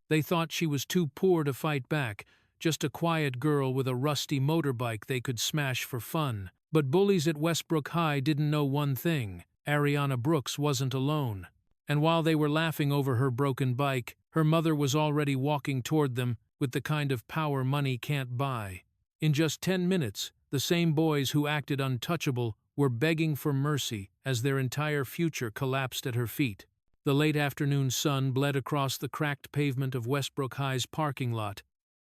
They thought she was too poor to fight back, just a quiet girl with a rusty motorbike they could smash for fun. But bullies at Westbrook High didn't know one thing: Ariana Brooks wasn't alone. And while they were laughing over her broken bike, her mother was already walking toward them with the kind of power money can't buy. In just 10 minutes, the same boys who acted untouchable were begging for mercy as their entire future collapsed at her feet. The late afternoon sun bled across the cracked pavement of Westbrook High's parking lot,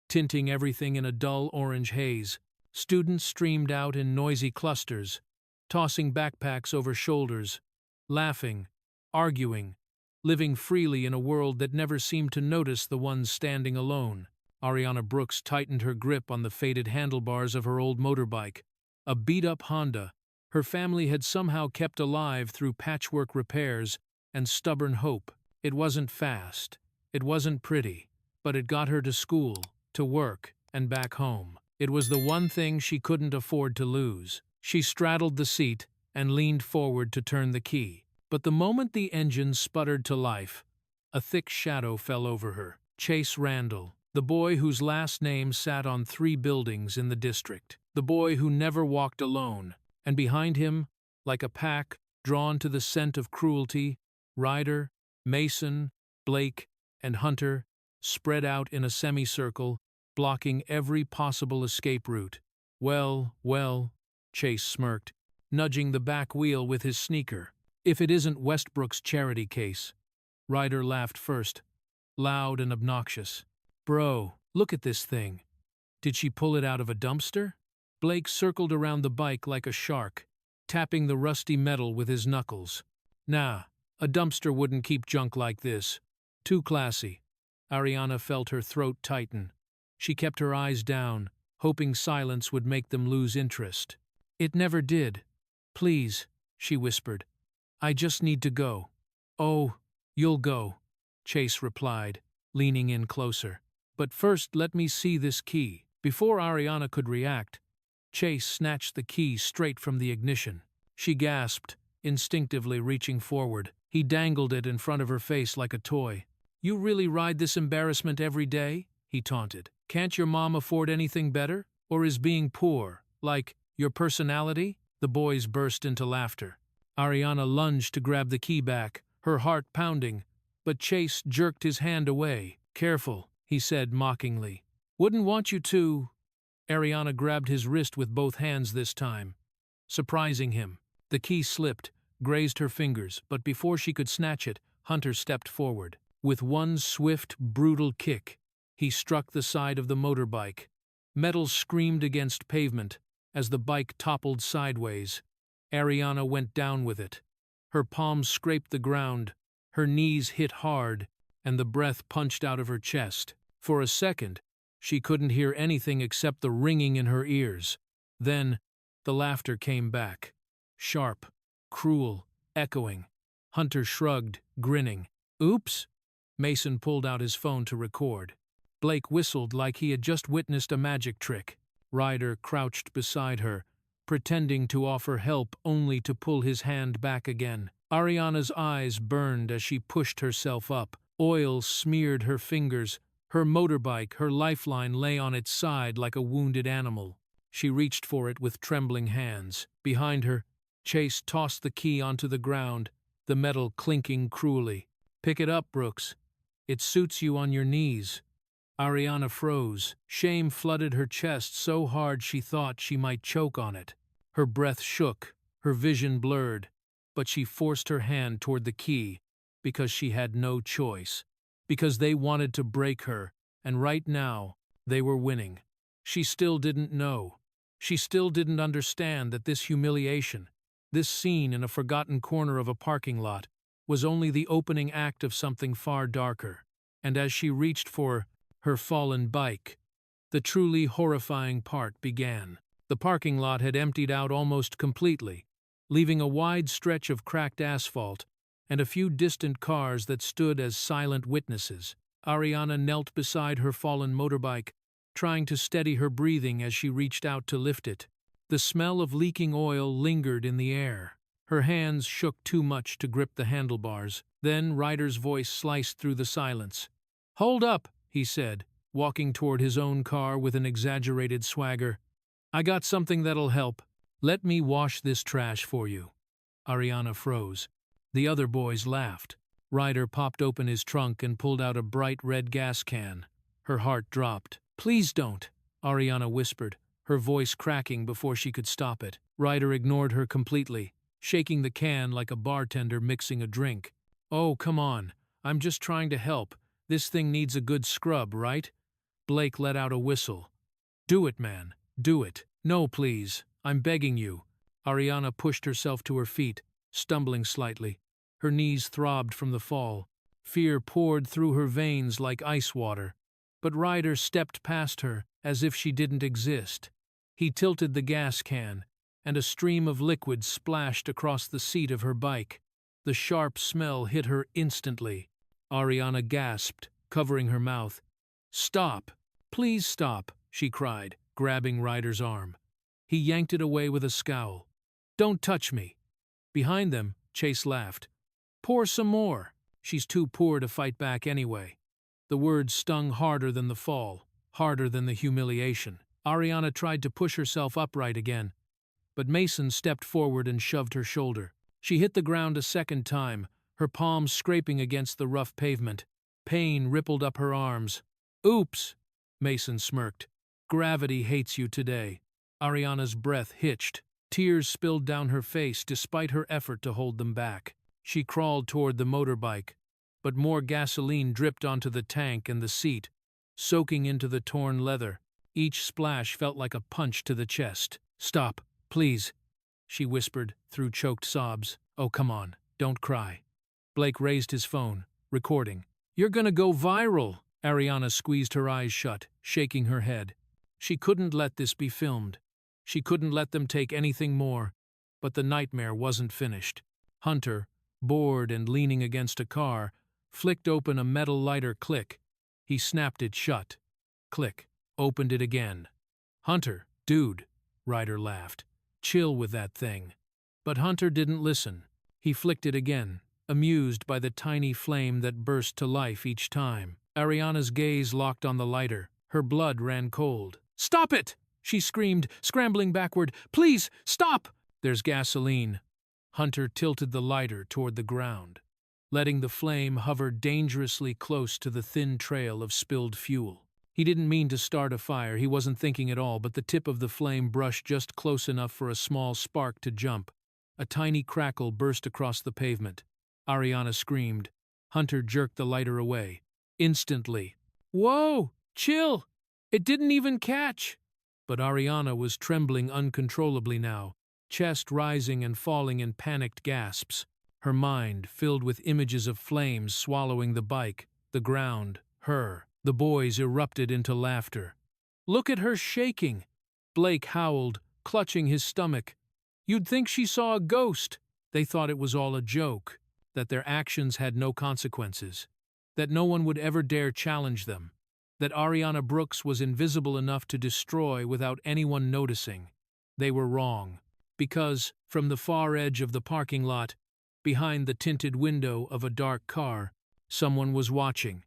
tinting everything in a dull orange haze. Students streamed out in noisy clusters, tossing backpacks over shoulders, laughing, arguing, living freely in a world that never seemed to notice the ones standing alone. Ariana Brooks tightened her grip on the faded handlebars of her old motorbike, a beat-up Honda her family had somehow kept alive through patchwork repairs and stubborn hope. It wasn't fast, it wasn't pretty, but it got her to school, to work, and back home. It was the one thing she couldn't afford to lose. She straddled the seat and leaned forward to turn the key. But the moment the engine sputtered to life, a thick shadow fell over her. Chase Randall, the boy whose last name sat on 3 buildings in the district. The boy who never walked alone. And behind him, like a pack drawn to the scent of cruelty, Ryder, Mason, Blake, and Hunter spread out in a semicircle, blocking every possible escape route. Well, Chase smirked, nudging the back wheel with his sneaker. If it isn't Westbrook's charity case. Ryder laughed first, loud and obnoxious. Bro, look at this thing. Did she pull it out of a dumpster? Blake circled around the bike like a shark, tapping the rusty metal with his knuckles. Nah, a dumpster wouldn't keep junk like this. Too classy. Ariana felt her throat tighten. She kept her eyes down, hoping silence would make them lose interest. It never did. Please, she whispered. I just need to go. Oh, you'll go, Chase replied, leaning in closer. But first let me see this key. Before Ariana could react, Chase snatched the key straight from the ignition. She gasped, instinctively reaching forward. He dangled it in front of her face like a toy. You really ride this embarrassment every day? He taunted. Can't your mom afford anything better? Or is being poor, like, your personality? The boys burst into laughter. Ariana lunged to grab the key back, her heart pounding, but Chase jerked his hand away. Careful, he said mockingly. Wouldn't want you to. Ariana grabbed his wrist with both hands this time, surprising him. The key slipped, grazed her fingers, but before she could snatch it, Hunter stepped forward. With one swift, brutal kick, he struck the side of the motorbike. Metal screamed against pavement as the bike toppled sideways. Ariana went down with it. Her palms scraped the ground, her knees hit hard, and the breath punched out of her chest. For a second, she couldn't hear anything except the ringing in her ears. Then, the laughter came back. Sharp, cruel, echoing. Hunter shrugged, grinning. Oops! Mason pulled out his phone to record. Blake whistled like he had just witnessed a magic trick. Ryder crouched beside her, pretending to offer help only to pull his hand back again. Ariana's eyes burned as she pushed herself up. Oil smeared her fingers. Her motorbike, her lifeline, lay on its side like a wounded animal. She reached for it with trembling hands. Behind her, Chase tossed the key onto the ground, the metal clinking cruelly. Pick it up, Brooks. It suits you on your knees. Ariana froze. Shame flooded her chest so hard she thought she might choke on it. Her breath shook, her vision blurred, but she forced her hand toward the key because she had no choice. Because they wanted to break her, and right now, they were winning. She still didn't know. She still didn't understand that this humiliation, this scene in a forgotten corner of a parking lot, was only the opening act of something far darker. And as she reached for her fallen bike, the truly horrifying part began. The parking lot had emptied out almost completely, leaving a wide stretch of cracked asphalt and a few distant cars that stood as silent witnesses. Ariana knelt beside her fallen motorbike, trying to steady her breathing as she reached out to lift it. The smell of leaking oil lingered in the air. Her hands shook too much to grip the handlebars. Then Ryder's voice sliced through the silence. "Hold up," he said, walking toward his own car with an exaggerated swagger. "I got something that'll help. Let me wash this trash for you." Ariana froze. The other boys laughed. Ryder popped open his trunk and pulled out a bright red gas can. Her heart dropped. "Please don't," Ariana whispered, her voice cracking before she could stop it. Ryder ignored her completely, shaking the can like a bartender mixing a drink. "Oh, come on. I'm just trying to help. This thing needs a good scrub, right?" Blake let out a whistle. "Do it, man. Do it." "No, please. I'm begging you." Ariana pushed herself to her feet, stumbling slightly. Her knees throbbed from the fall. Fear poured through her veins like ice water. But Ryder stepped past her as if she didn't exist. He tilted the gas can, and a stream of liquid splashed across the seat of her bike. The sharp smell hit her instantly. Ariana gasped, covering her mouth. "Stop! Please stop!" she cried, grabbing Ryder's arm. He yanked it away with a scowl. "Don't touch me!" Behind them, Chase laughed. "Pour some more." "She's too poor to fight back anyway." The words stung harder than the fall, harder than the humiliation. Ariana tried to push herself upright again, but Mason stepped forward and shoved her shoulder. She hit the ground a second time, her palms scraping against the rough pavement. Pain rippled up her arms. "Oops," Mason smirked. "Gravity hates you today." Ariana's breath hitched. Tears spilled down her face despite her effort to hold them back. She crawled toward the motorbike, but more gasoline dripped onto the tank and the seat, soaking into the torn leather. Each splash felt like a punch to the chest. "Stop, please," she whispered through choked sobs. "Oh, come on, don't cry." Blake raised his phone, recording. "You're gonna go viral." Ariana squeezed her eyes shut, shaking her head. She couldn't let this be filmed. She couldn't let them take anything more. But the nightmare wasn't finished. Hunter, bored and leaning against a car, flicked open a metal lighter. Click. He snapped it shut. Click. Opened it again. "Hunter, dude," Ryder laughed. "Chill with that thing." But Hunter didn't listen. He flicked it again, amused by the tiny flame that burst to life each time. Ariana's gaze locked on the lighter. Her blood ran cold. "Stop it!" she screamed, scrambling backward. "Please, stop!" "There's gasoline." Hunter tilted the lighter toward the ground, letting the flame hover dangerously close to the thin trail of spilled fuel. He didn't mean to start a fire, he wasn't thinking at all, but the tip of the flame brushed just close enough for a small spark to jump. A tiny crackle burst across the pavement. Ariana screamed. Hunter jerked the lighter away. Instantly. "Whoa! Chill! It didn't even catch!" But Ariana was trembling uncontrollably now, chest rising and falling in panicked gasps. Her mind filled with images of flames swallowing the bike, the ground, her. The boys erupted into laughter. "Look at her shaking!" Blake howled, clutching his stomach. "You'd think she saw a ghost." They thought it was all a joke, that their actions had no consequences, that no one would ever dare challenge them, that Ariana Brooks was invisible enough to destroy without anyone noticing. They were wrong, because, from the far edge of the parking lot, behind the tinted window of a dark car, someone was watching,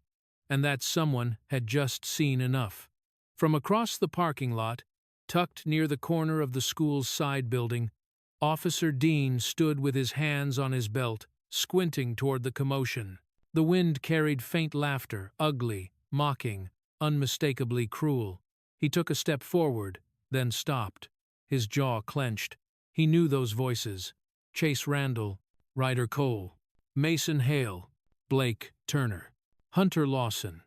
and that someone had just seen enough. From across the parking lot, tucked near the corner of the school's side building, Officer Dean stood with his hands on his belt, squinting toward the commotion. The wind carried faint laughter, ugly, mocking, unmistakably cruel. He took a step forward, then stopped. His jaw clenched. He knew those voices. Chase Randall, Ryder Cole, Mason Hale, Blake Turner, Hunter Lawson.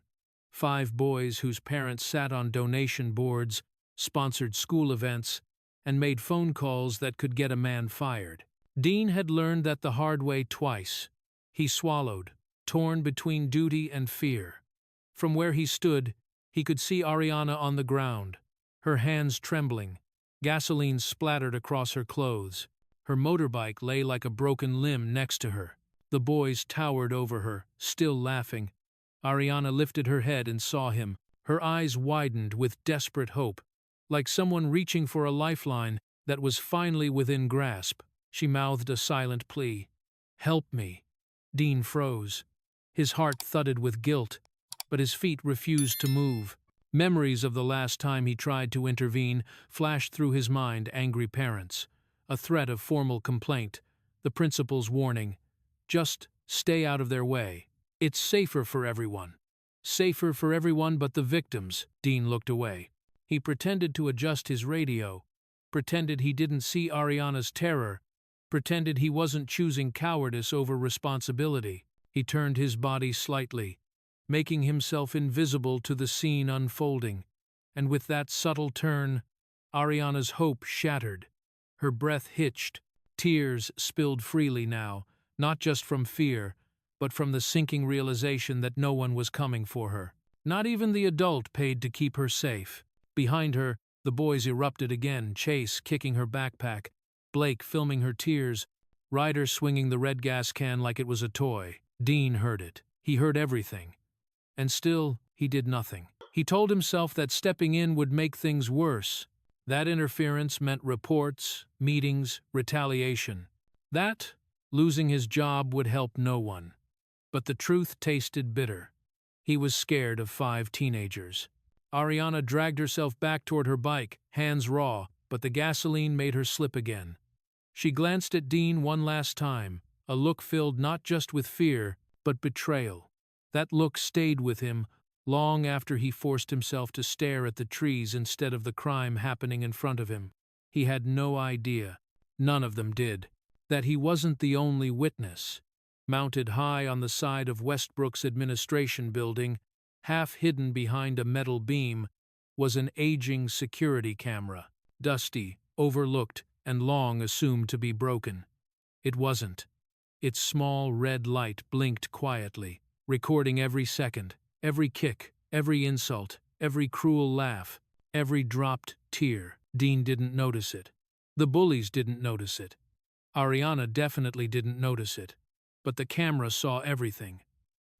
5 boys whose parents sat on donation boards, sponsored school events, and made phone calls that could get a man fired. Dean had learned that the hard way twice. He swallowed, torn between duty and fear. From where he stood, he could see Ariana on the ground, her hands trembling. Gasoline splattered across her clothes. Her motorbike lay like a broken limb next to her. The boys towered over her, still laughing. Ariana lifted her head and saw him. Her eyes widened with desperate hope, like someone reaching for a lifeline that was finally within grasp. She mouthed a silent plea. "Help me." Dean froze. His heart thudded with guilt. but his feet refused to move. Memories of the last time he tried to intervene flashed through his mind: angry parents, a threat of formal complaint, the principal's warning, "Just stay out of their way. It's safer for everyone." Safer for everyone but the victims. Dean looked away. He pretended to adjust his radio, pretended he didn't see Ariana's terror, pretended he wasn't choosing cowardice over responsibility. He turned his body slightly, making himself invisible to the scene unfolding, and with that subtle turn, Ariana's hope shattered. Her breath hitched, tears spilled freely now, not just from fear, but from the sinking realization that no one was coming for her. Not even the adult paid to keep her safe. Behind her, the boys erupted again, Chase kicking her backpack, Blake filming her tears, Ryder swinging the red gas can like it was a toy. Dean heard it. He heard everything. And still, he did nothing. He told himself that stepping in would make things worse. That interference meant reports, meetings, retaliation. That, losing his job, would help no one. But the truth tasted bitter. He was scared of 5 teenagers. Ariana dragged herself back toward her bike, hands raw, but the gasoline made her slip again. She glanced at Dean one last time, a look filled not just with fear, but betrayal. That look stayed with him long after he forced himself to stare at the trees instead of the crime happening in front of him. He had no idea, none of them did, that he wasn't the only witness. Mounted high on the side of Westbrook's administration building, half hidden behind a metal beam, was an aging security camera, dusty, overlooked, and long assumed to be broken. It wasn't. Its small red light blinked quietly, recording every second, every kick, every insult, every cruel laugh, every dropped tear. Dean didn't notice it. The bullies didn't notice it. Ariana definitely didn't notice it. But the camera saw everything.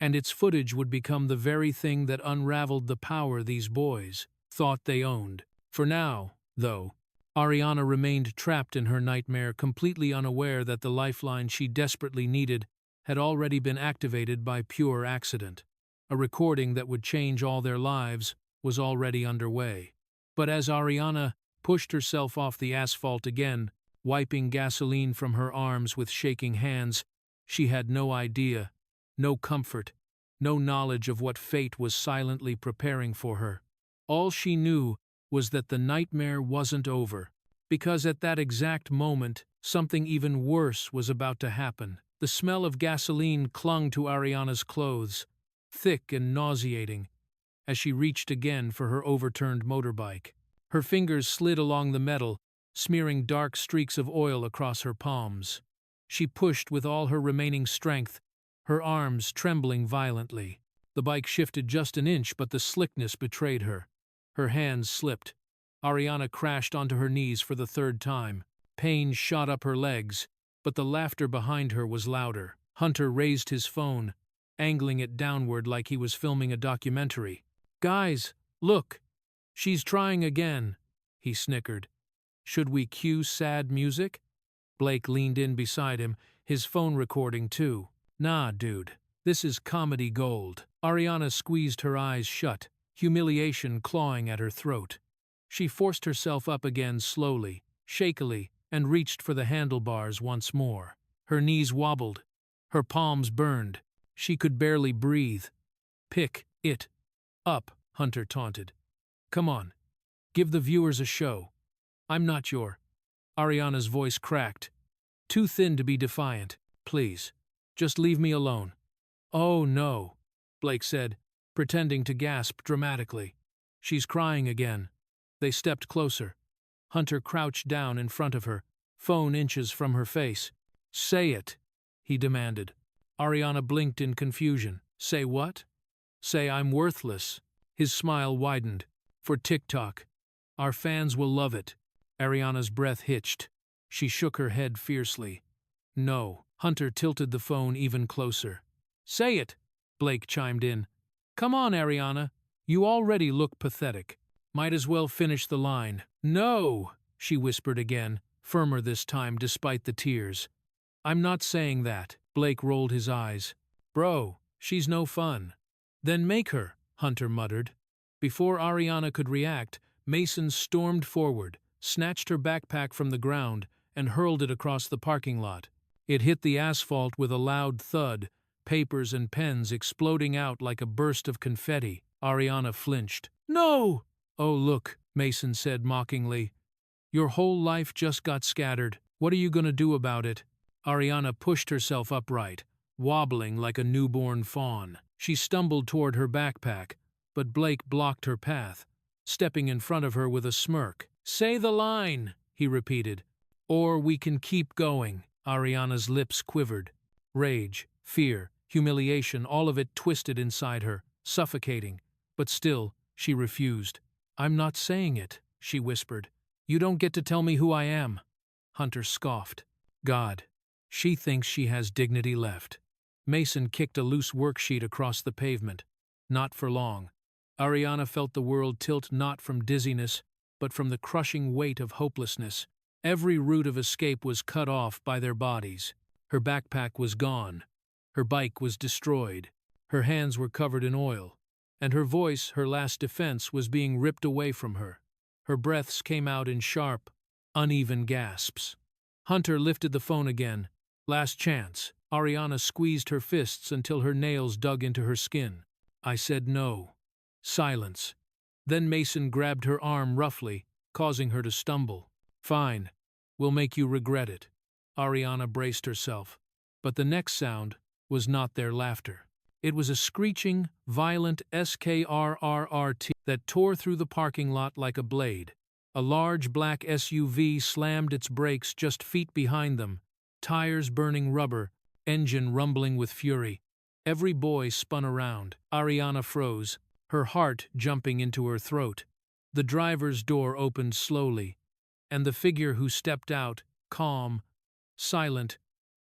And its footage would become the very thing that unraveled the power these boys thought they owned. For now, though, Ariana remained trapped in her nightmare, completely unaware that the lifeline she desperately needed had already been activated by pure accident. A recording that would change all their lives was already underway. But as Ariana pushed herself off the asphalt again, wiping gasoline from her arms with shaking hands, she had no idea, no comfort, no knowledge of what fate was silently preparing for her. All she knew was that the nightmare wasn't over, because at that exact moment, something even worse was about to happen. The smell of gasoline clung to Ariana's clothes, thick and nauseating, as she reached again for her overturned motorbike. Her fingers slid along the metal, smearing dark streaks of oil across her palms. She pushed with all her remaining strength, her arms trembling violently. The bike shifted just an inch, but the slickness betrayed her. Her hands slipped. Ariana crashed onto her knees for the 3rd time. Pain shot up her legs, but the laughter behind her was louder. Hunter raised his phone, angling it downward like he was filming a documentary. "Guys, look! She's trying again," he snickered. "Should we cue sad music?" Blake leaned in beside him, his phone recording too. "Nah, dude. This is comedy gold." Ariana squeezed her eyes shut, humiliation clawing at her throat. She forced herself up again slowly, shakily, and reached for the handlebars once more. Her knees wobbled. Her palms burned. She could barely breathe. "Pick it up," Hunter taunted. "Come on. Give the viewers a show. I'm not your—" Ariana's voice cracked. "Too thin to be defiant. Please. Just leave me alone." "Oh, no," Blake said, pretending to gasp dramatically. "She's crying again." They stepped closer. Hunter crouched down in front of her, phone inches from her face. "Say it," he demanded. Ariana blinked in confusion. "Say what?" "Say I'm worthless." His smile widened. "For TikTok. Our fans will love it." Ariana's breath hitched. She shook her head fiercely. "No." Hunter tilted the phone even closer. "Say it," Blake chimed in. "Come on, Ariana. You already look pathetic. Might as well finish the line." "No," she whispered again, firmer this time despite the tears. "I'm not saying that." Blake rolled his eyes. "Bro, she's no fun." "Then make her." Hunter muttered. Before Ariana could react, Mason stormed forward, snatched her backpack from the ground, and hurled it across the parking lot. It hit the asphalt with a loud thud, papers and pens exploding out like a burst of confetti. Ariana flinched. "No!" "Oh, look," Mason said mockingly. "Your whole life just got scattered. What are you going to do about it?" Ariana pushed herself upright, wobbling like a newborn fawn. She stumbled toward her backpack, but Blake blocked her path, stepping in front of her with a smirk. "Say the line," he repeated, "or we can keep going." Ariana's lips quivered. Rage, fear, humiliation, all of it twisted inside her, suffocating. But still, she refused. "I'm not saying it," she whispered. "You don't get to tell me who I am." Hunter scoffed. God, she thinks she has dignity left. Mason kicked a loose worksheet across the pavement. Not for long. Ariana felt the world tilt not from dizziness, but from the crushing weight of hopelessness. Every route of escape was cut off by their bodies. Her backpack was gone. Her bike was destroyed. Her hands were covered in oil. And her voice, her last defense, was being ripped away from her. Her breaths came out in sharp, uneven gasps. Hunter lifted the phone again. Last chance. Ariana squeezed her fists until her nails dug into her skin. "I said no." Silence. Then Mason grabbed her arm roughly, causing her to stumble. "Fine. We'll make you regret it." Ariana braced herself. But the next sound was not their laughter. It was a screeching, violent skrrrt that tore through the parking lot like a blade. A large black SUV slammed its brakes just feet behind them, tires burning rubber, engine rumbling with fury. Every boy spun around. Ariana froze, her heart jumping into her throat. The driver's door opened slowly, and the figure who stepped out, calm, silent,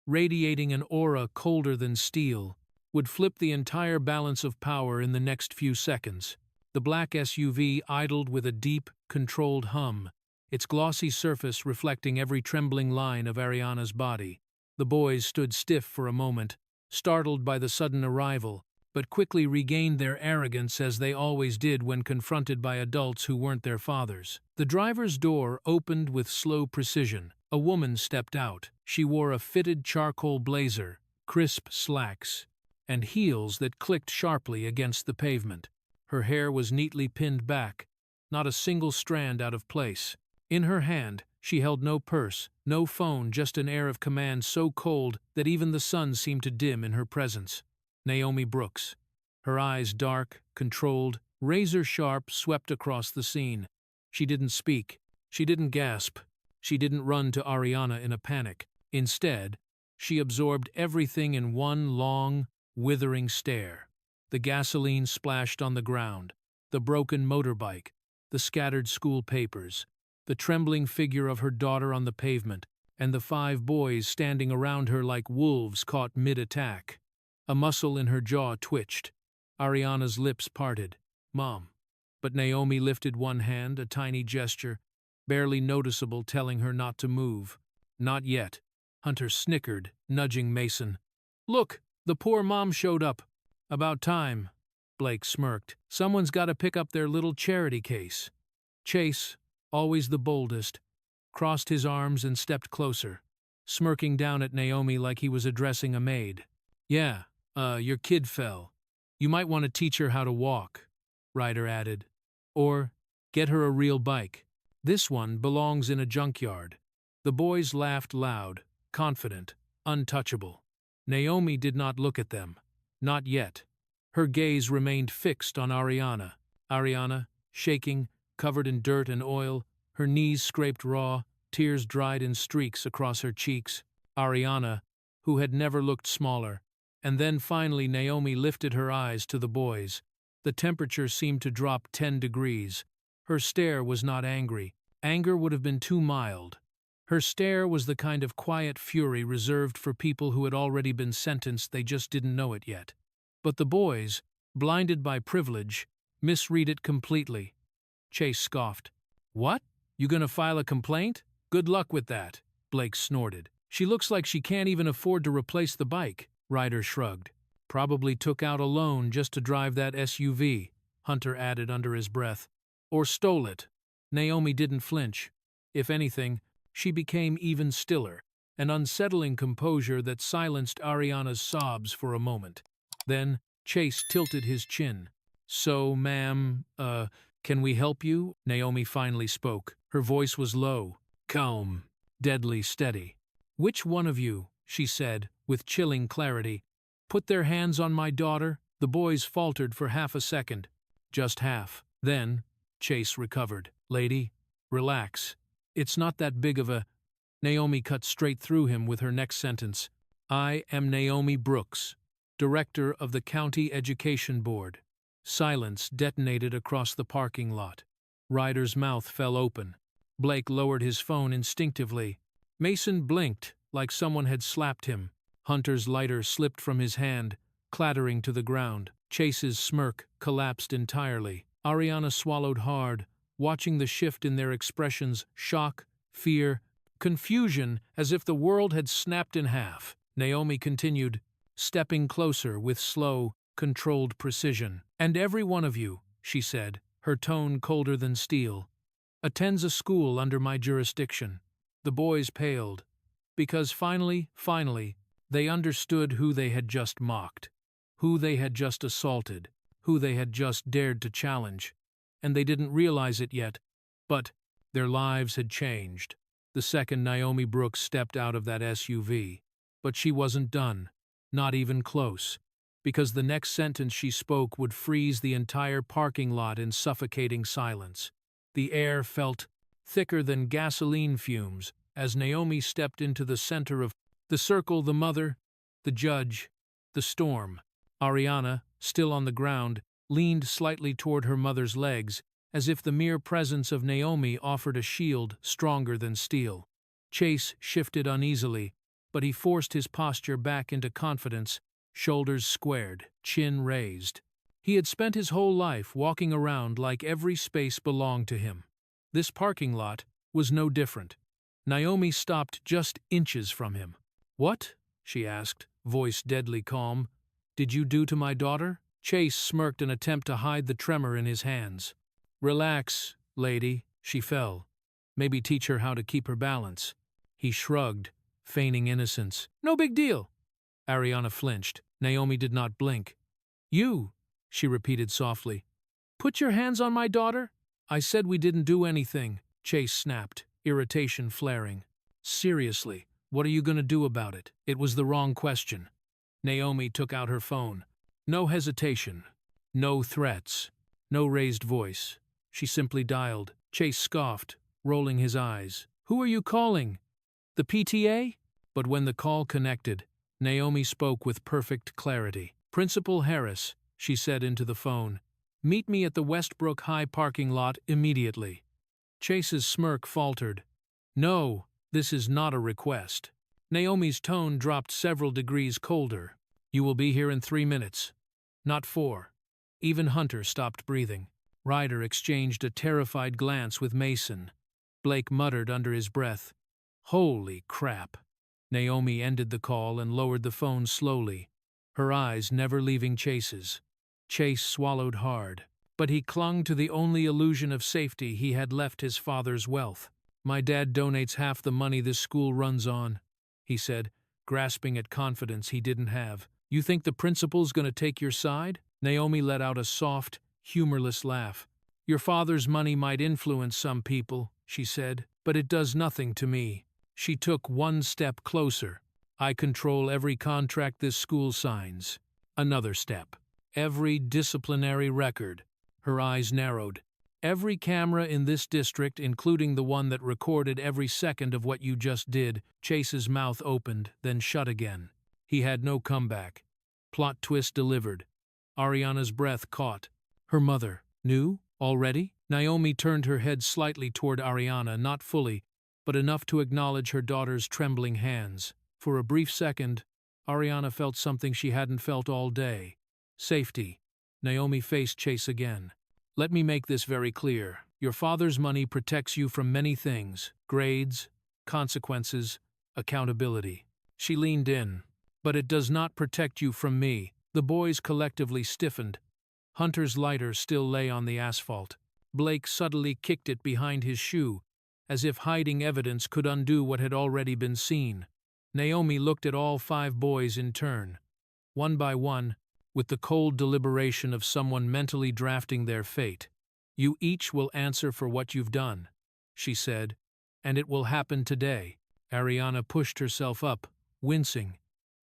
radiating an aura colder than steel, would flip the entire balance of power in the next few seconds. The black SUV idled with a deep, controlled hum, its glossy surface reflecting every trembling line of Ariana's body. The boys stood stiff for a moment, startled by the sudden arrival, but quickly regained their arrogance as they always did when confronted by adults who weren't their fathers. The driver's door opened with slow precision. A woman stepped out. She wore a fitted charcoal blazer, crisp slacks, and heels that clicked sharply against the pavement. Her hair was neatly pinned back, not a single strand out of place. In her hand, she held no purse, no phone, just an air of command so cold that even the sun seemed to dim in her presence. Naomi Brooks. Her eyes dark, controlled, razor-sharp, swept across the scene. She didn't speak. She didn't gasp. She didn't run to Ariana in a panic. Instead, she absorbed everything in one long, withering stare. The gasoline splashed on the ground, the broken motorbike, the scattered school papers, the trembling figure of her daughter on the pavement, and the 5 boys standing around her like wolves caught mid-attack. A muscle in her jaw twitched. Ariana's lips parted. "Mom." But Naomi lifted one hand, a tiny gesture, barely noticeable, telling her not to move. "Not yet." Hunter snickered, nudging Mason. "Look, the poor mom showed up." "About time," Blake smirked. "Someone's got to pick up their little charity case." Chase, always the boldest, crossed his arms and stepped closer, smirking down at Naomi like he was addressing a maid. "Yeah, your kid fell. You might want to teach her how to walk," Ryder added. "Or get her a real bike. This one belongs in a junkyard." The boys laughed loud, confident, untouchable. Naomi did not look at them. Not yet. Her gaze remained fixed on Ariana. Ariana, shaking, covered in dirt and oil, her knees scraped raw, tears dried in streaks across her cheeks. Ariana, who had never looked smaller. And then finally Naomi lifted her eyes to the boys. The temperature seemed to drop 10 degrees. Her stare was not angry. Anger would have been too mild. Her stare was the kind of quiet fury reserved for people who had already been sentenced, they just didn't know it yet. But the boys, blinded by privilege, misread it completely. Chase scoffed. "What? You gonna file a complaint? Good luck with that," Blake snorted. "She looks like she can't even afford to replace the bike." Ryder shrugged. "Probably took out a loan just to drive that SUV," Hunter added under his breath. Or stole it. Naomi didn't flinch. If anything, she became even stiller, an unsettling composure that silenced Ariana's sobs for a moment. Then, Chase tilted his chin. So, ma'am, can we help you? Naomi finally spoke. Her voice was low, calm, deadly steady. Which one of you, she said, with chilling clarity, put their hands on my daughter? The boys faltered for half a second. Just half. Then, Chase recovered. Lady, relax. It's not that big of a… Naomi cut straight through him with her next sentence. I am Naomi Brooks, Director of the County Education Board. Silence detonated across the parking lot. Ryder's mouth fell open. Blake lowered his phone instinctively. Mason blinked, like someone had slapped him. Hunter's lighter slipped from his hand, clattering to the ground. Chase's smirk collapsed entirely. Ariana swallowed hard, watching the shift in their expressions: shock, fear, confusion, as if the world had snapped in half. Naomi continued, stepping closer with slow, controlled precision. And every one of you, she said, her tone colder than steel, attends a school under my jurisdiction. The boys paled, because finally, they understood who they had just mocked, who they had just assaulted, who they had just dared to challenge. And they didn't realize it yet, but their lives had changed. The second Naomi Brooks stepped out of that SUV. But she wasn't done, not even close, because the next sentence she spoke would freeze the entire parking lot in suffocating silence. The air felt thicker than gasoline fumes as Naomi stepped into the center of the circle: the mother, the judge, the storm. Ariana, still on the ground, leaned slightly toward her mother's legs, as if the mere presence of Naomi offered a shield stronger than steel. Chase shifted uneasily, but he forced his posture back into confidence, shoulders squared, chin raised. He had spent his whole life walking around like every space belonged to him. This parking lot was no different. Naomi stopped just inches from him. What? She asked, voice deadly calm. Did you do to my daughter? Chase smirked an attempt to hide the tremor in his hands. Relax, lady, she fell. Maybe teach her how to keep her balance. He shrugged, feigning innocence. No big deal. Ariana flinched. Naomi did not blink. You, she repeated softly. Put your hands on my daughter? I said we didn't do anything, Chase snapped, irritation flaring. Seriously, what are you going to do about it? It was the wrong question. Naomi took out her phone. No hesitation, no threats, no raised voice. She simply dialed. Chase scoffed, rolling his eyes. Who are you calling? The PTA? But when the call connected, Naomi spoke with perfect clarity. Principal Harris, she said into the phone. Meet me at the Westbrook High parking lot immediately. Chase's smirk faltered. No, this is not a request. Naomi's tone dropped several degrees colder. You will be here in 3 minutes. Not 4. Even Hunter stopped breathing. Ryder exchanged a terrified glance with Mason. Blake muttered under his breath, Holy crap. Naomi ended the call and lowered the phone slowly, her eyes never leaving Chase's. Chase swallowed hard, but he clung to the only illusion of safety he had left: his father's wealth. My dad donates half the money this school runs on, he said, grasping at confidence he didn't have. You think the principal's going to take your side? Naomi let out a soft, humorless laugh. Your father's money might influence some people, she said, but it does nothing to me. She took one step closer. I control every contract this school signs. Another step. Every disciplinary record. Her eyes narrowed. Every camera in this district, including the one that recorded every second of what you just did. Chase's mouth opened, then shut again. He had no comeback. Plot twist delivered. Ariana's breath caught. Her mother knew already? Naomi turned her head slightly toward Ariana, not fully, but enough to acknowledge her daughter's trembling hands. For a brief second, Ariana felt something she hadn't felt all day. Safety. Naomi faced Chase again. Let me make this very clear. Your father's money protects you from many things: grades, consequences, accountability. She leaned in. But it does not protect you from me. The boys collectively stiffened. Hunter's lighter still lay on the asphalt. Blake subtly kicked it behind his shoe, as if hiding evidence could undo what had already been seen. Naomi looked at all 5 boys in turn, one by one, with the cold deliberation of someone mentally drafting their fate. "You each will answer for what you've done," she said, "and it will happen today." Ariana pushed herself up, wincing.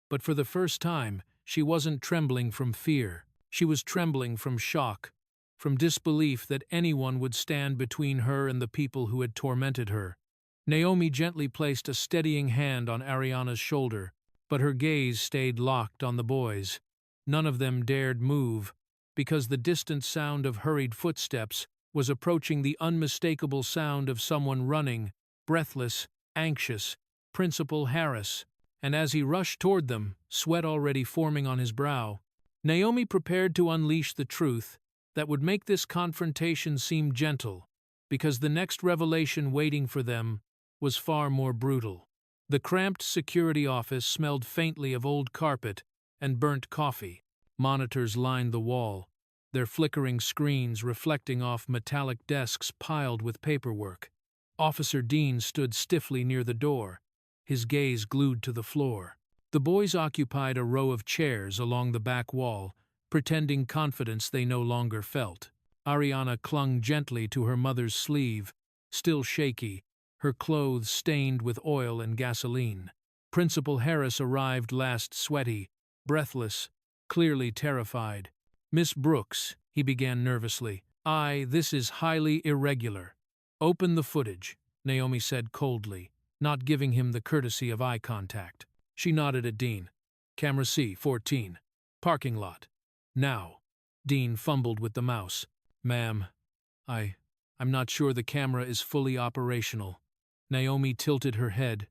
But for the first time, she wasn't trembling from fear. She was trembling from shock, from disbelief that anyone would stand between her and the people who had tormented her. Naomi gently placed a steadying hand on Ariana's shoulder, but her gaze stayed locked on the boys. None of them dared move, because the distant sound of hurried footsteps was approaching the unmistakable sound of someone running, breathless, anxious, Principal Harris. And as he rushed toward them, sweat already forming on his brow, Naomi prepared to unleash the truth that would make this confrontation seem gentle, because the next revelation waiting for them was far more brutal. The cramped security office smelled faintly of old carpet and burnt coffee. Monitors lined the wall, their flickering screens reflecting off metallic desks piled with paperwork. Officer Dean stood stiffly near the door, his gaze glued to the floor. The boys occupied a row of chairs along the back wall, pretending confidence they no longer felt. Ariana clung gently to her mother's sleeve, still shaky, her clothes stained with oil and gasoline. Principal Harris arrived last, sweaty, breathless, clearly terrified. "Miss Brooks," he began nervously, "this is highly irregular." "Open the footage," Naomi said coldly, not giving him the courtesy of eye contact. She nodded at Dean. "Camera C-14. Parking lot. Now." Dean fumbled with the mouse. "Ma'am, I'm not sure the camera is fully operational." Naomi tilted her head,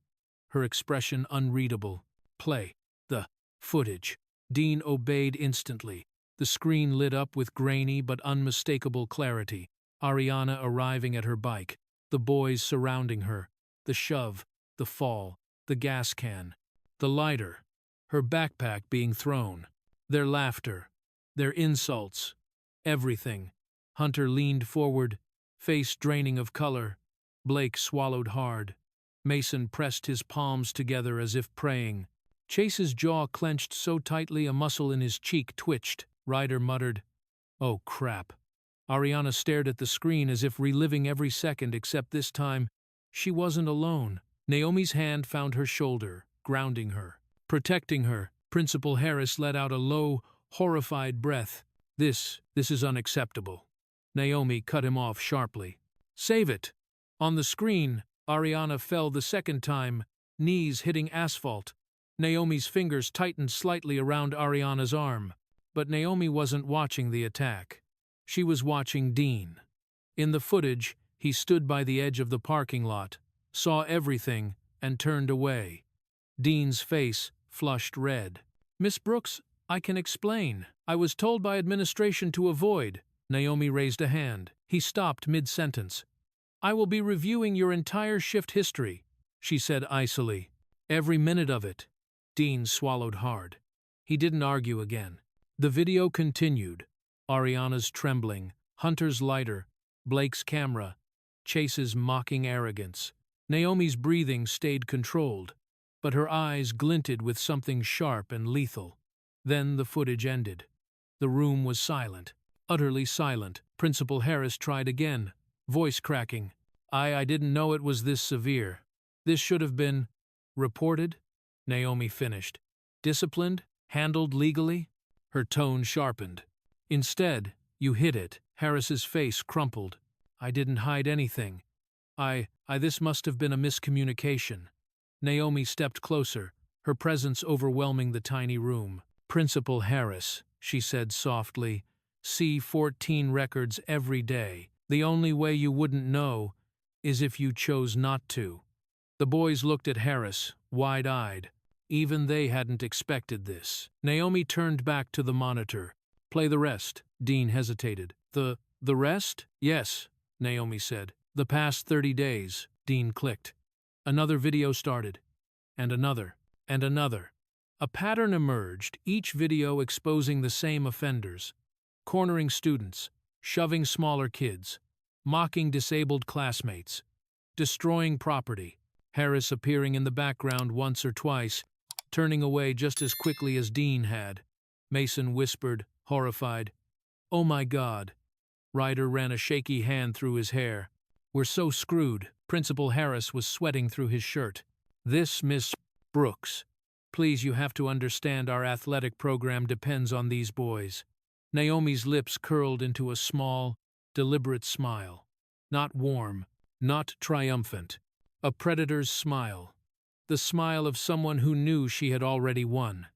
her expression unreadable. "Play the footage." Dean obeyed instantly. The screen lit up with grainy but unmistakable clarity. Ariana arriving at her bike, the boys surrounding her, the shove, the fall, the gas can, the lighter, her backpack being thrown, their laughter, their insults, everything. Hunter leaned forward, face draining of color. Blake swallowed hard. Mason pressed his palms together as if praying. Chase's jaw clenched so tightly a muscle in his cheek twitched. Ryder muttered, "Oh, crap." Ariana stared at the screen as if reliving every second, except this time, she wasn't alone. Naomi's hand found her shoulder, grounding her, protecting her. Principal Harris let out a low, horrified breath. This is unacceptable." Naomi cut him off sharply. "Save it." On the screen, Ariana fell the second time, knees hitting asphalt. Naomi's fingers tightened slightly around Ariana's arm. But Naomi wasn't watching the attack. She was watching Dean. In the footage, he stood by the edge of the parking lot, saw everything, and turned away. Dean's face flushed red. "Miss Brooks, I can explain. I was told by administration to avoid." Naomi raised a hand. He stopped mid-sentence. "I will be reviewing your entire shift history," she said icily. "Every minute of it." Dean swallowed hard. He didn't argue again. The video continued. Ariana's trembling, Hunter's lighter, Blake's camera, Chase's mocking arrogance. Naomi's breathing stayed controlled, but her eyes glinted with something sharp and lethal. Then the footage ended. The room was silent, utterly silent. Principal Harris tried again, voice cracking. I didn't know it was this severe. This should have been reported," Naomi finished. "Disciplined? Handled legally?" Her tone sharpened. "Instead, you hid it." Harris's face crumpled. "I didn't hide anything. This must have been a miscommunication." Naomi stepped closer, her presence overwhelming the tiny room. "Principal Harris," she said softly, "see 14 records every day. The only way you wouldn't know is if you chose not to." The boys looked at Harris, wide-eyed. Even they hadn't expected this. Naomi turned back to the monitor. "Play the rest." Dean hesitated. The rest?" "Yes," Naomi said. "The past 30 days, Dean clicked. Another video started. And another. And another. A pattern emerged, each video exposing the same offenders. cornering students, shoving smaller kids, mocking disabled classmates, destroying property. Harris appearing in the background once or twice, turning away just as quickly as Dean had. Mason whispered, horrified, "Oh my God." Ryder ran a shaky hand through his hair. "We're so screwed." Principal Harris was sweating through his shirt. "This, Miss Brooks. Please, you have to understand our athletic program depends on these boys." Naomi's lips curled into a small, deliberate smile. Not warm, not triumphant. A predator's smile. The smile of someone who knew she had already won.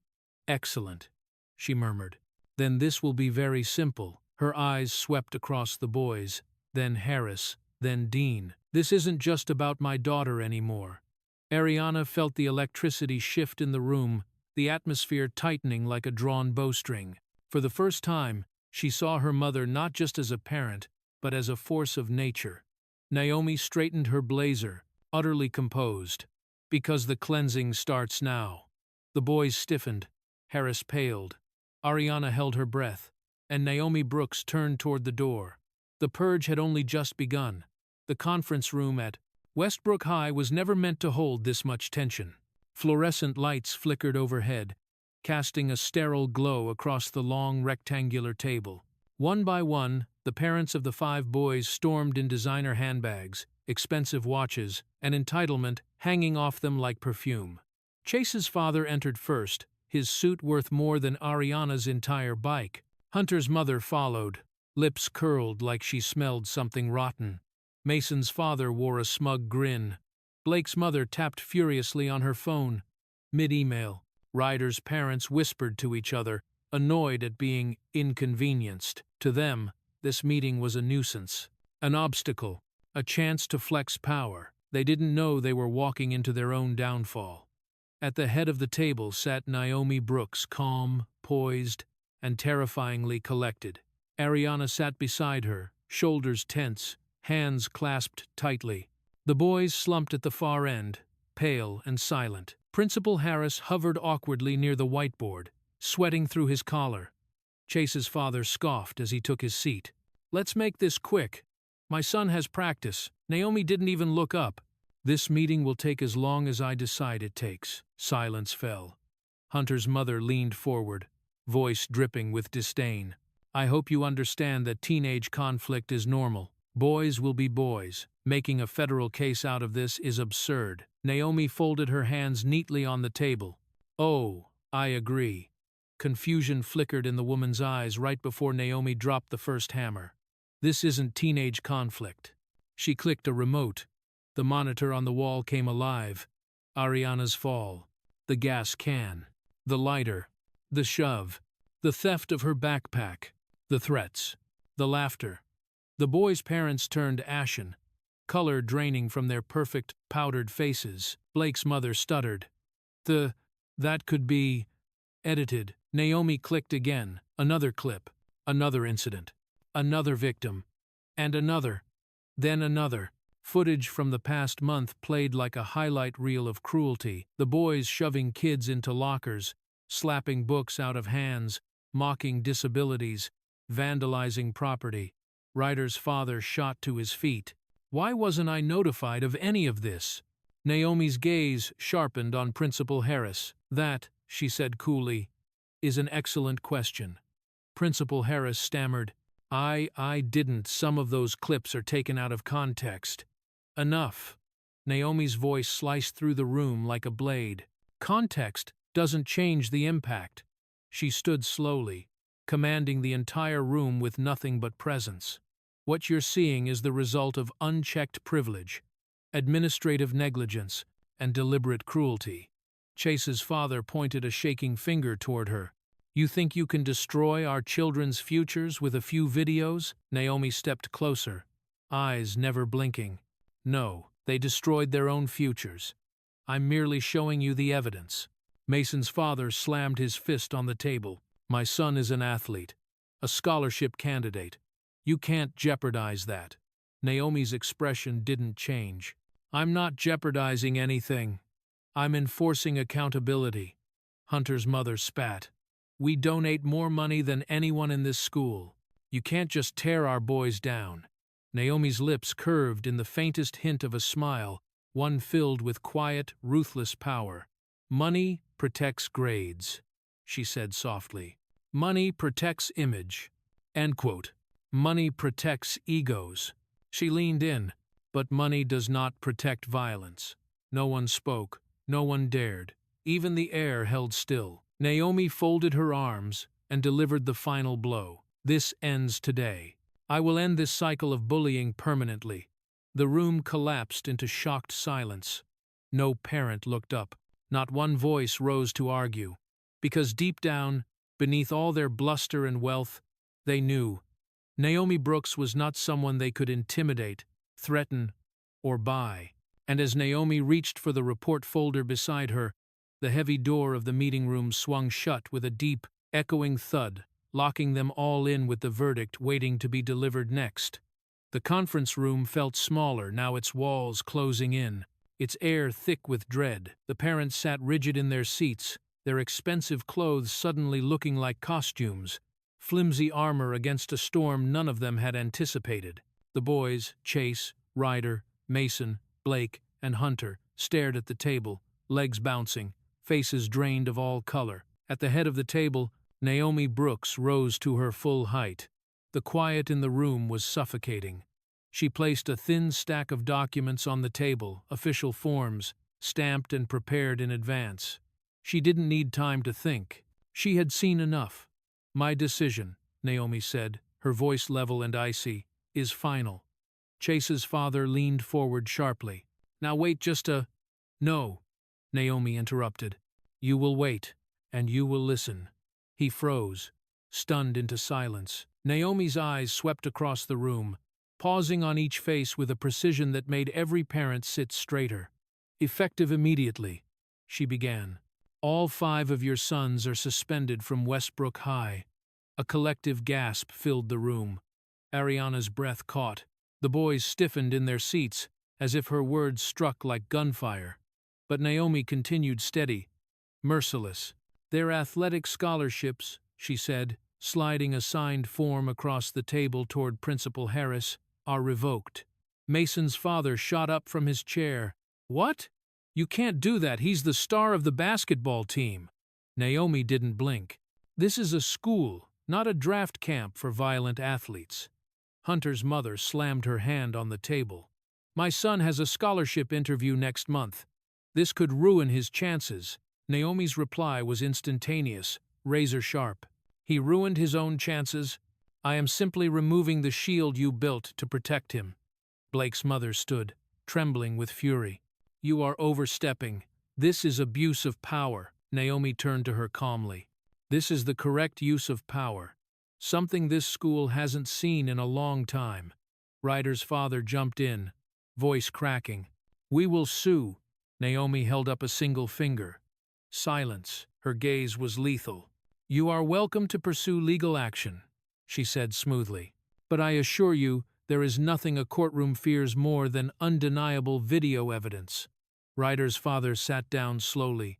"Excellent," she murmured. "Then this will be very simple." Her eyes swept across the boys, then Harris, then Dean. "This isn't just about my daughter anymore." Ariana felt the electricity shift in the room, the atmosphere tightening like a drawn bowstring. For the first time, she saw her mother not just as a parent, but as a force of nature. Naomi straightened her blazer, utterly composed. "Because the cleansing starts now." The boys stiffened. Harris paled. Ariana held her breath, and Naomi Brooks turned toward the door. The purge had only just begun. The conference room at Westbrook High was never meant to hold this much tension. Fluorescent lights flickered overhead, casting a sterile glow across the long rectangular table. One by one, the parents of the 5 boys stormed in designer handbags, expensive watches, and entitlement hanging off them like perfume. Chase's father entered first, his suit worth more than Ariana's entire bike. Hunter's mother followed, lips curled like she smelled something rotten. Mason's father wore a smug grin. Blake's mother tapped furiously on her phone. Mid-email, Ryder's parents whispered to each other, annoyed at being inconvenienced. To them, this meeting was a nuisance, an obstacle, a chance to flex power. They didn't know they were walking into their own downfall. At the head of the table sat Naomi Brooks, calm, poised, and terrifyingly collected. Ariana sat beside her, shoulders tense, hands clasped tightly. The boys slumped at the far end, pale and silent. Principal Harris hovered awkwardly near the whiteboard, sweating through his collar. Chase's father scoffed as he took his seat. "Let's make this quick. My son has practice." Naomi didn't even look up. "This meeting will take as long as I decide it takes." Silence fell. Hunter's mother leaned forward, voice dripping with disdain. "I hope you understand that teenage conflict is normal. Boys will be boys. Making a federal case out of this is absurd." Naomi folded her hands neatly on the table. "Oh, I agree." Confusion flickered in the woman's eyes right before Naomi dropped the first hammer. "This isn't teenage conflict." She clicked a remote. The monitor on the wall came alive. Ariana's fall. The gas can. The lighter. The shove. The theft of her backpack. The threats. The laughter. The boys' parents turned ashen, color draining from their perfect, powdered faces. Blake's mother stuttered. That could be edited." Naomi clicked again. Another clip. Another incident. Another victim. And another. Then another. Footage from the past month played like a highlight reel of cruelty. The boys shoving kids into lockers, slapping books out of hands, mocking disabilities, vandalizing property. Ryder's father shot to his feet. "Why wasn't I notified of any of this?" Naomi's gaze sharpened on Principal Harris. "That," she said coolly, "is an excellent question." Principal Harris stammered, I didn't. Some of those clips are taken out of context." "Enough." Naomi's voice sliced through the room like a blade. "Context doesn't change the impact." She stood slowly, commanding the entire room with nothing but presence. "What you're seeing is the result of unchecked privilege, administrative negligence, and deliberate cruelty." Chase's father pointed a shaking finger toward her. "You think you can destroy our children's futures with a few videos?" Naomi stepped closer, eyes never blinking. "No, they destroyed their own futures. I'm merely showing you the evidence." Mason's father slammed his fist on the table. "My son is an athlete, a scholarship candidate. You can't jeopardize that." Naomi's expression didn't change. "I'm not jeopardizing anything. I'm enforcing accountability." Hunter's mother spat. "We donate more money than anyone in this school. You can't just tear our boys down." Naomi's lips curved in the faintest hint of a smile, one filled with quiet, ruthless power. "Money protects grades," she said softly. "Money protects image." End quote. Money protects egos. She leaned in, but money does not protect violence. No one spoke, no one dared. Even the air held still. Naomi folded her arms and delivered the final blow. "This ends today. I will end this cycle of bullying permanently." The room collapsed into shocked silence. No parent looked up. Not one voice rose to argue. Because deep down, beneath all their bluster and wealth, they knew Naomi Brooks was not someone they could intimidate, threaten, or buy. And as Naomi reached for the report folder beside her, the heavy door of the meeting room swung shut with a deep, echoing thud, locking them all in with the verdict waiting to be delivered next. The conference room felt smaller, now its walls closing in, its air thick with dread. The parents sat rigid in their seats, their expensive clothes suddenly looking like costumes, flimsy armor against a storm none of them had anticipated. The boys, Chase, Ryder, Mason, Blake, and Hunter, stared at the table, legs bouncing, faces drained of all color. At the head of the table, Naomi Brooks rose to her full height. The quiet in the room was suffocating. She placed a thin stack of documents on the table, official forms, stamped and prepared in advance. She didn't need time to think. She had seen enough. "My decision," Naomi said, her voice level and icy, "is final." Chase's father leaned forward sharply. "Now wait just a—" "No," Naomi interrupted. "You will wait, and you will listen." He froze, stunned into silence. Naomi's eyes swept across the room, pausing on each face with a precision that made every parent sit straighter. "Effective immediately," she began. "All 5 of your sons are suspended from Westbrook High." A collective gasp filled the room. Ariana's breath caught. The boys stiffened in their seats, as if her words struck like gunfire. But Naomi continued steady, merciless. "Their athletic scholarships," she said, sliding a signed form across the table toward Principal Harris, "are revoked." Mason's father shot up from his chair. "What? You can't do that. He's the star of the basketball team." Naomi didn't blink. "This is a school, not a draft camp for violent athletes." Hunter's mother slammed her hand on the table. "My son has a scholarship interview next month. This could ruin his chances." Naomi's reply was instantaneous, razor sharp. "He ruined his own chances. I am simply removing the shield you built to protect him." Blake's mother stood, trembling with fury. "You are overstepping. This is abuse of power." Naomi turned to her calmly. "This is the correct use of power. Something this school hasn't seen in a long time." Ryder's father jumped in, voice cracking. "We will sue." Naomi held up a single finger. Silence. Her gaze was lethal. "You are welcome to pursue legal action," she said smoothly. "But I assure you, there is nothing a courtroom fears more than undeniable video evidence." Ryder's father sat down slowly.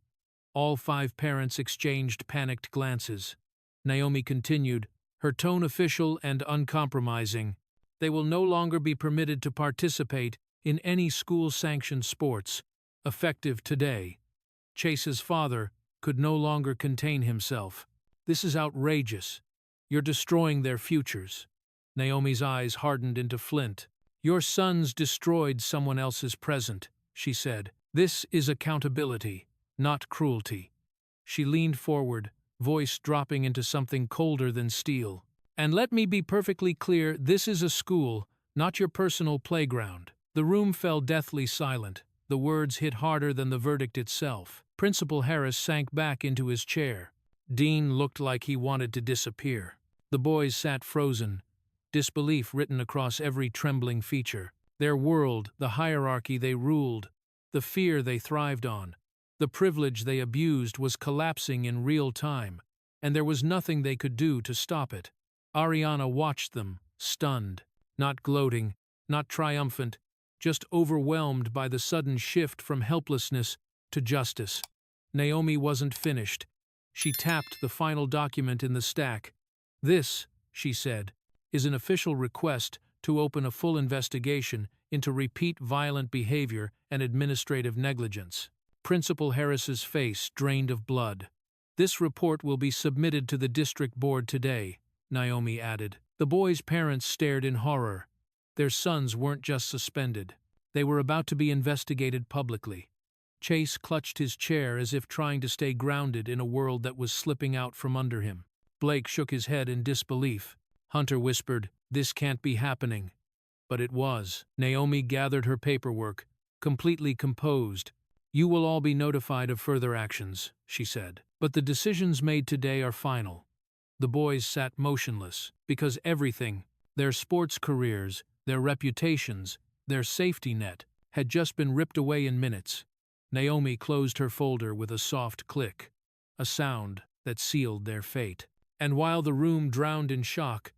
All 5 parents exchanged panicked glances. Naomi continued, her tone official and uncompromising. "They will no longer be permitted to participate in any school-sanctioned sports, effective today." Chase's father could no longer contain himself. "This is outrageous. You're destroying their futures." Naomi's eyes hardened into flint. "Your sons destroyed someone else's present," she said. "This is accountability, not cruelty." She leaned forward, voice dropping into something colder than steel. "And let me be perfectly clear, this is a school, not your personal playground." The room fell deathly silent. The words hit harder than the verdict itself. Principal Harris sank back into his chair. Dean looked like he wanted to disappear. The boys sat frozen, disbelief written across every trembling feature. Their world, the hierarchy they ruled, the fear they thrived on, the privilege they abused was collapsing in real time, and there was nothing they could do to stop it. Ariana watched them, stunned, not gloating, not triumphant, just overwhelmed by the sudden shift from helplessness to justice. Naomi wasn't finished. She tapped the final document in the stack. "This," she said, is an official request to open a full investigation into repeat violent behavior and administrative negligence. Principal Harris's face drained of blood. This report will be submitted to the district board today, Naomi added. The boys' parents stared in horror. Their sons weren't just suspended. They were about to be investigated publicly. Chase clutched his chair as if trying to stay grounded in a world that was slipping out from under him. Blake shook his head in disbelief. Hunter whispered, "This can't be happening." But it was. Naomi gathered her paperwork, completely composed. "You will all be notified of further actions," she said. "But the decisions made today are final." The boys sat motionless, because everything, their sports careers, their reputations, their safety net, had just been ripped away in minutes. Naomi closed her folder with a soft click, a sound that sealed their fate. And while the room drowned in shock,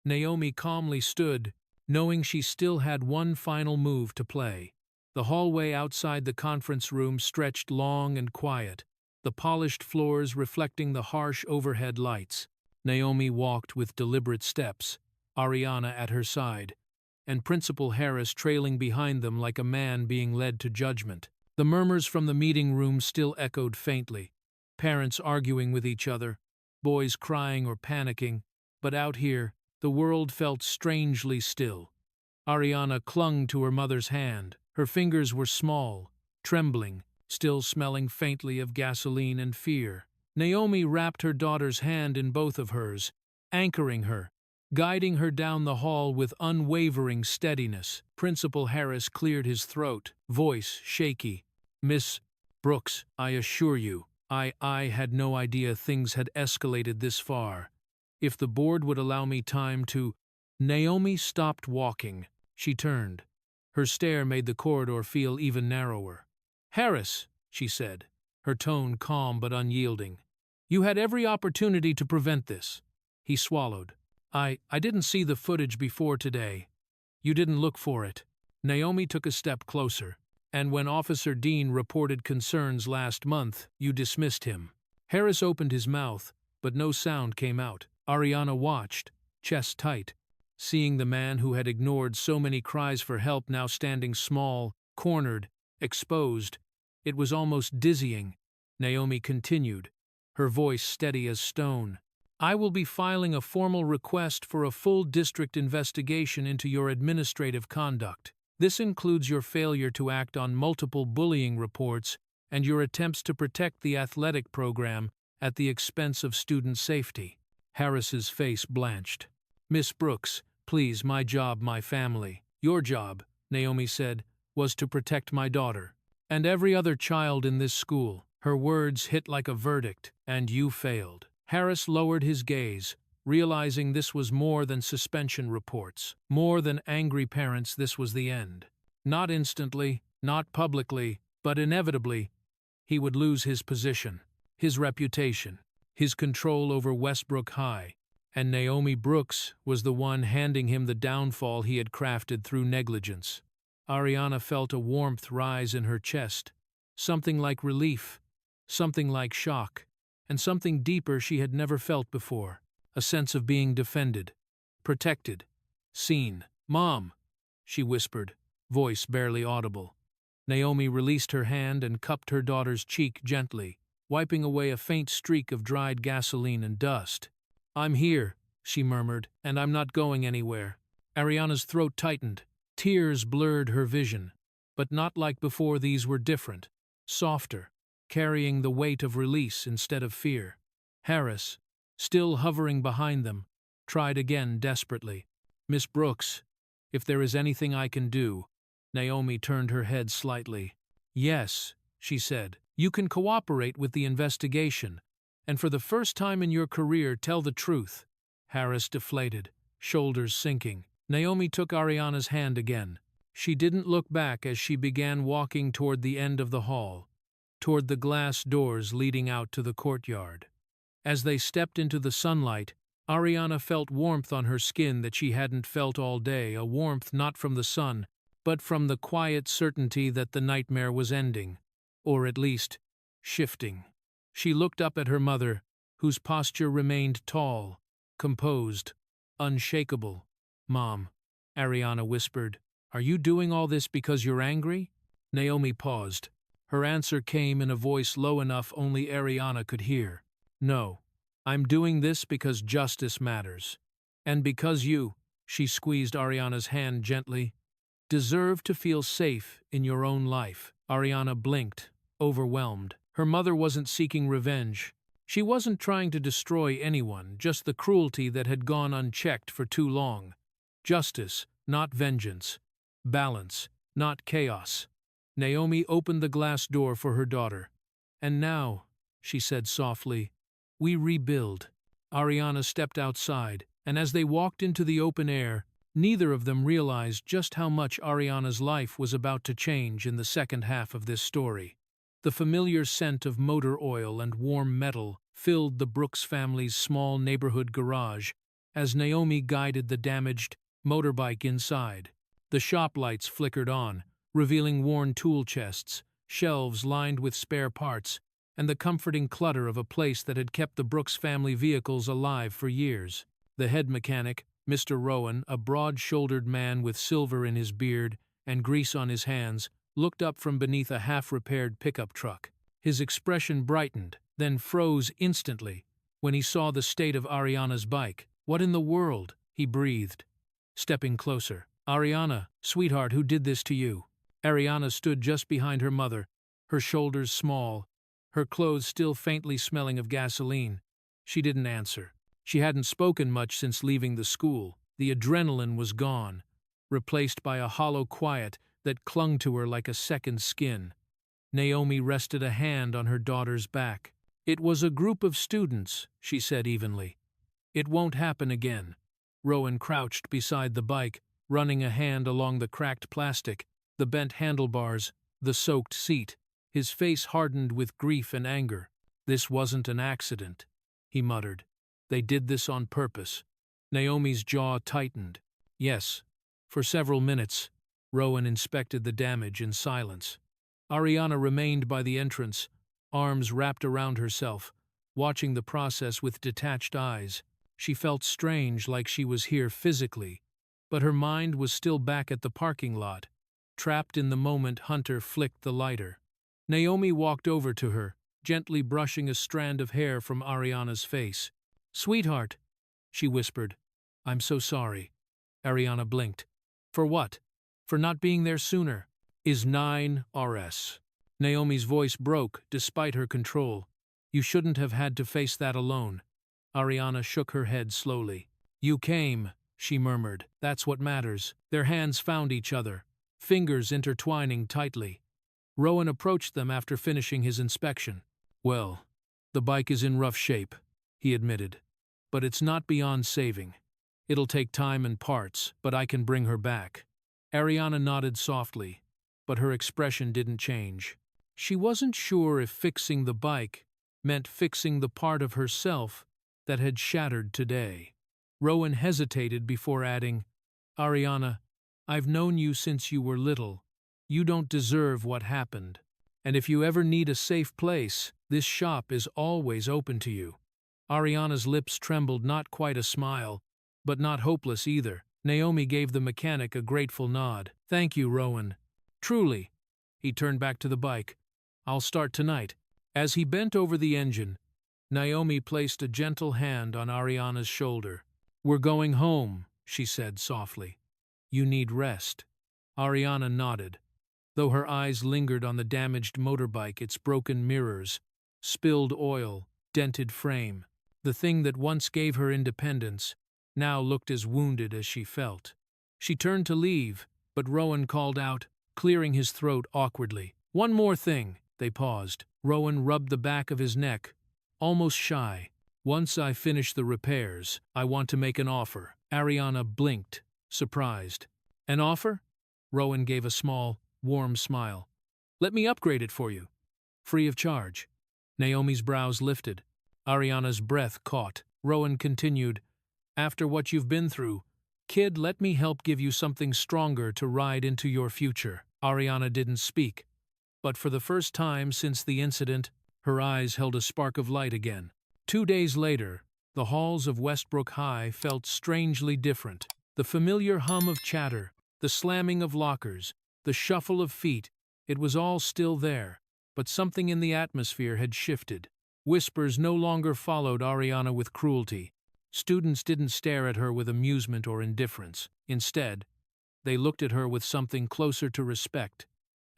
Naomi calmly stood, knowing she still had one final move to play. The hallway outside the conference room stretched long and quiet, the polished floors reflecting the harsh overhead lights. Naomi walked with deliberate steps, Ariana at her side, and Principal Harris trailing behind them like a man being led to judgment. The murmurs from the meeting room still echoed faintly, parents arguing with each other, boys crying or panicking, but out here, the world felt strangely still. Ariana clung to her mother's hand. Her fingers were small, trembling, still smelling faintly of gasoline and fear. Naomi wrapped her daughter's hand in both of hers, anchoring her, guiding her down the hall with unwavering steadiness. Principal Harris cleared his throat, voice shaky. "Miss Brooks, I assure you, I had no idea things had escalated this far. If the board would allow me time to—" Naomi stopped walking. She turned. Her stare made the corridor feel even narrower. "Harris," she said, her tone calm but unyielding, "you had every opportunity to prevent this." He swallowed. I didn't see the footage before today. You didn't look for it." Naomi took a step closer. "And when Officer Dean reported concerns last month, you dismissed him." Harris opened his mouth, but no sound came out. Ariana watched, chest tight, seeing the man who had ignored so many cries for help now standing small, cornered, exposed. It was almost dizzying. Naomi continued, her voice steady as stone. "I will be filing a formal request for a full district investigation into your administrative conduct. This includes your failure to act on multiple bullying reports and your attempts to protect the athletic program at the expense of student safety." Harris's face blanched. "Miss Brooks, please, my job, my family." "Your job," Naomi said, "was to protect my daughter. And every other child in this school." Her words hit like a verdict, "and you failed." Harris lowered his gaze, realizing this was more than suspension reports. More than angry parents, this was the end. Not instantly, not publicly, but inevitably, he would lose his position, his reputation, his control over Westbrook High, and Naomi Brooks was the one handing him the downfall he had crafted through negligence. Ariana felt a warmth rise in her chest, something like relief, something like shock, and something deeper she had never felt before, a sense of being defended, protected, seen. "Mom," she whispered, voice barely audible. Naomi released her hand and cupped her daughter's cheek gently, wiping away a faint streak of dried gasoline and dust. "I'm here," she murmured, "and I'm not going anywhere." Ariana's throat tightened. Tears blurred her vision, but not like before. These were different, softer, carrying the weight of release instead of fear. Harris, still hovering behind them, tried again desperately. "Miss Brooks, if there is anything I can do." Naomi turned her head slightly. "Yes," she said, "you can cooperate with the investigation, and for the first time in your career tell the truth." Harris deflated, shoulders sinking. Naomi took Ariana's hand again. She didn't look back as she began walking toward the end of the hall, toward the glass doors leading out to the courtyard. As they stepped into the sunlight, Ariana felt warmth on her skin that she hadn't felt all day, a warmth not from the sun, but from the quiet certainty that the nightmare was ending, or at least, shifting. She looked up at her mother, whose posture remained tall, composed, unshakable. "Mom," Ariana whispered, "are you doing all this because you're angry?" Naomi paused. Her answer came in a voice low enough only Ariana could hear. "No, I'm doing this because justice matters. And because you," she squeezed Ariana's hand gently, "deserve to feel safe in your own life." Ariana blinked, overwhelmed. Her mother wasn't seeking revenge. She wasn't trying to destroy anyone, just the cruelty that had gone unchecked for too long. Justice, not vengeance. Balance, not chaos. Naomi opened the glass door for her daughter. "And now," she said softly, "we rebuild." Ariana stepped outside, and as they walked into the open air, neither of them realized just how much Ariana's life was about to change in the second half of this story. The familiar scent of motor oil and warm metal filled the Brooks family's small neighborhood garage as Naomi guided the damaged motorbike inside. The shop lights flickered on, revealing worn tool chests, shelves lined with spare parts, and the comforting clutter of a place that had kept the Brooks family vehicles alive for years. The head mechanic, Mr. Rowan, a broad-shouldered man with silver in his beard and grease on his hands, looked up from beneath a half-repaired pickup truck. His expression brightened, then froze instantly when he saw the state of Ariana's bike. "What in the world?" he breathed, stepping closer. "Ariana, sweetheart, who did this to you?" Ariana stood just behind her mother, her shoulders small, her clothes still faintly smelling of gasoline. She didn't answer. She hadn't spoken much since leaving the school. The adrenaline was gone, replaced by a hollow quiet that clung to her like a second skin. Naomi rested a hand on her daughter's back. "It was a group of students," she said evenly. "It won't happen again." Rowan crouched beside the bike, running a hand along the cracked plastic, the bent handlebars, the soaked seat. His face hardened with grief and anger. "This wasn't an accident," he muttered. "They did this on purpose." Naomi's jaw tightened. "Yes." For several minutes, Rowan inspected the damage in silence. Ariana remained by the entrance, arms wrapped around herself, watching the process with detached eyes. She felt strange, like she was here physically, but her mind was still back at the parking lot, trapped in the moment Hunter flicked the lighter. Naomi walked over to her, gently brushing a strand of hair from Ariana's face. "Sweetheart," she whispered. "I'm so sorry." Ariana blinked. "For what?" "For not being there sooner." "Is 9 RS." Naomi's voice broke, despite her control. "You shouldn't have had to face that alone." Ariana shook her head slowly. "You came," she murmured. "That's what matters." Their hands found each other, fingers intertwining tightly. Rowan approached them after finishing his inspection. "Well, the bike is in rough shape," he admitted. "But it's not beyond saving. It'll take time and parts, but I can bring her back." Ariana nodded softly, but her expression didn't change. She wasn't sure if fixing the bike meant fixing the part of herself that had shattered today. Rowan hesitated before adding, "Ariana, I've known you since you were little. You don't deserve what happened. And if you ever need a safe place, this shop is always open to you." Ariana's lips trembled, not quite a smile, but not hopeless either. Naomi gave the mechanic a grateful nod. "Thank you, Rowan. Truly." He turned back to the bike. "I'll start tonight." As he bent over the engine, Naomi placed a gentle hand on Ariana's shoulder. "We're going home," she said softly. "You need rest." Ariana nodded, though her eyes lingered on the damaged motorbike, its broken mirrors, spilled oil, dented frame. The thing that once gave her independence now looked as wounded as she felt. She turned to leave, but Rowan called out, clearing his throat awkwardly. "One more thing." They paused. Rowan rubbed the back of his neck, almost shy. "Once I finish the repairs, I want to make an offer." Ariana blinked, surprised. "An offer?" Rowan gave a small, warm smile. "Let me upgrade it for you. Free of charge." Naomi's brows lifted. Ariana's breath caught. Rowan continued, "After what you've been through, kid, let me help give you something stronger to ride into your future." Ariana didn't speak, but for the first time since the incident, her eyes held a spark of light again. 2 days later, the halls of Westbrook High felt strangely different. The familiar hum of chatter, the slamming of lockers, the shuffle of feet, it was all still there, but something in the atmosphere had shifted. Whispers no longer followed Ariana with cruelty. Students didn't stare at her with amusement or indifference. Instead, they looked at her with something closer to respect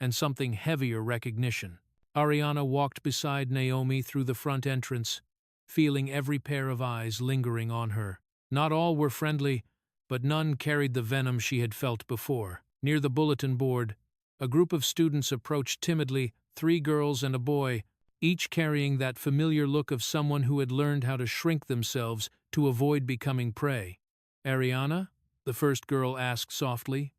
and something heavier recognition. Ariana walked beside Naomi through the front entrance, feeling every pair of eyes lingering on her. Not all were friendly, but none carried the venom she had felt before. Near the bulletin board, a group of students approached timidly, 3 girls and a boy, each carrying that familiar look of someone who had learned how to shrink themselves to avoid becoming prey. "Ariana?" the first girl asked softly.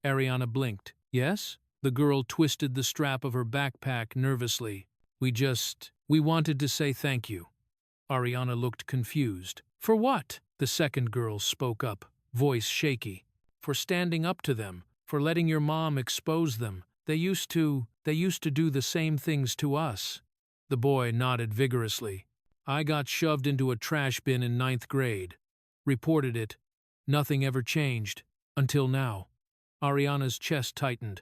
Ariana blinked. "Yes?" The girl twisted the strap of her backpack nervously. We wanted to say thank you." Ariana looked confused. "For what?" The second girl spoke up, voice shaky. "For standing up to them, for letting your mom expose them. They used to do the same things to us." The boy nodded vigorously. "I got shoved into a trash bin in 9th grade. Reported it. Nothing ever changed. Until now." Ariana's chest tightened.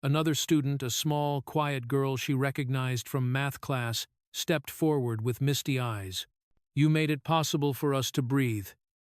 Another student, a small, quiet girl she recognized from math class, stepped forward with misty eyes. "You made it possible for us to breathe.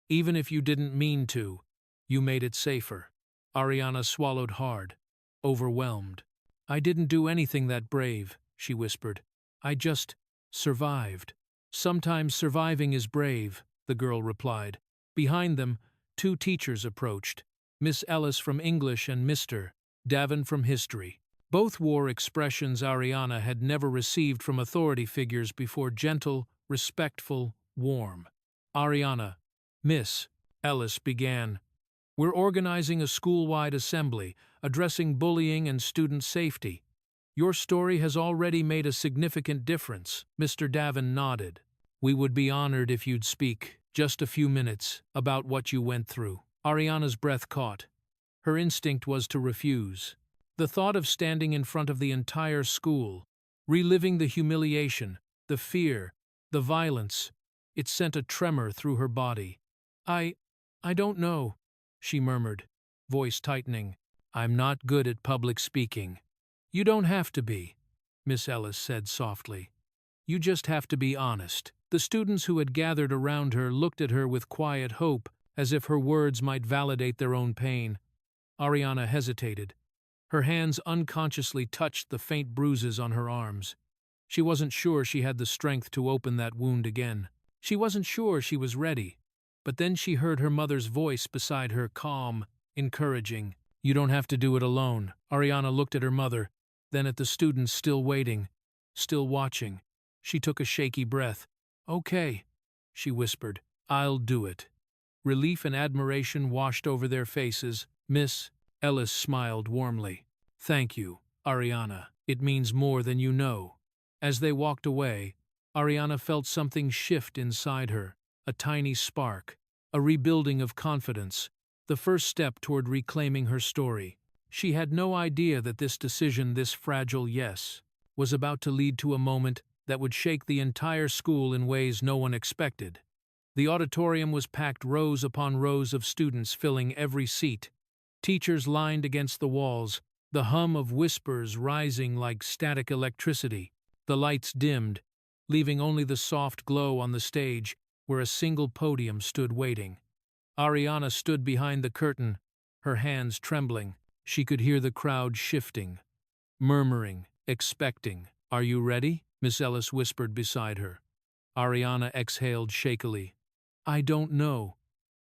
Even if you didn't mean to, you made it safer." Ariana swallowed hard, overwhelmed. "I didn't do anything that brave," she whispered. "I just survived." "Sometimes surviving is brave," the girl replied. Behind them, 2 teachers approached, Miss Ellis from English and Mr. Davin from History. Both wore expressions Ariana had never received from authority figures before: gentle, respectful, warm. "Ariana," Miss Ellis began, "we're organizing a school-wide assembly addressing bullying and student safety. Your story has already made a significant difference." Mr. Davin nodded. "We would be honored if you'd speak, just a few minutes, about what you went through." Ariana's breath caught. Her instinct was to refuse. The thought of standing in front of the entire school, reliving the humiliation, the fear, the violence, it sent a tremor through her body. I don't know," she murmured, voice tightening. "I'm not good at public speaking." "You don't have to be," Miss Ellis said softly. "You just have to be honest." The students who had gathered around her looked at her with quiet hope, as if her words might validate their own pain. Ariana hesitated. Her hands unconsciously touched the faint bruises on her arms. She wasn't sure she had the strength to open that wound again. She wasn't sure she was ready. But then she heard her mother's voice beside her, calm, encouraging. "You don't have to do it alone." Ariana looked at her mother, then at the students still waiting, still watching. She took a shaky breath. "Okay," she whispered. "I'll do it." Relief and admiration washed over their faces. Miss Ellis smiled warmly. "Thank you, Ariana. It means more than you know." As they walked away, Ariana felt something shift inside her, a tiny spark, a rebuilding of confidence, the first step toward reclaiming her story. She had no idea that this decision, this fragile yes, was about to lead to a moment that would shake the entire school in ways no one expected. The auditorium was packed, rows upon rows of students filling every seat. Teachers lined against the walls, the hum of whispers rising like static electricity. The lights dimmed, leaving only the soft glow on the stage, where a single podium stood waiting. Ariana stood behind the curtain, her hands trembling. She could hear the crowd shifting, murmuring, expecting. "Are you ready?" Miss Ellis whispered beside her. Ariana exhaled shakily. "I don't know."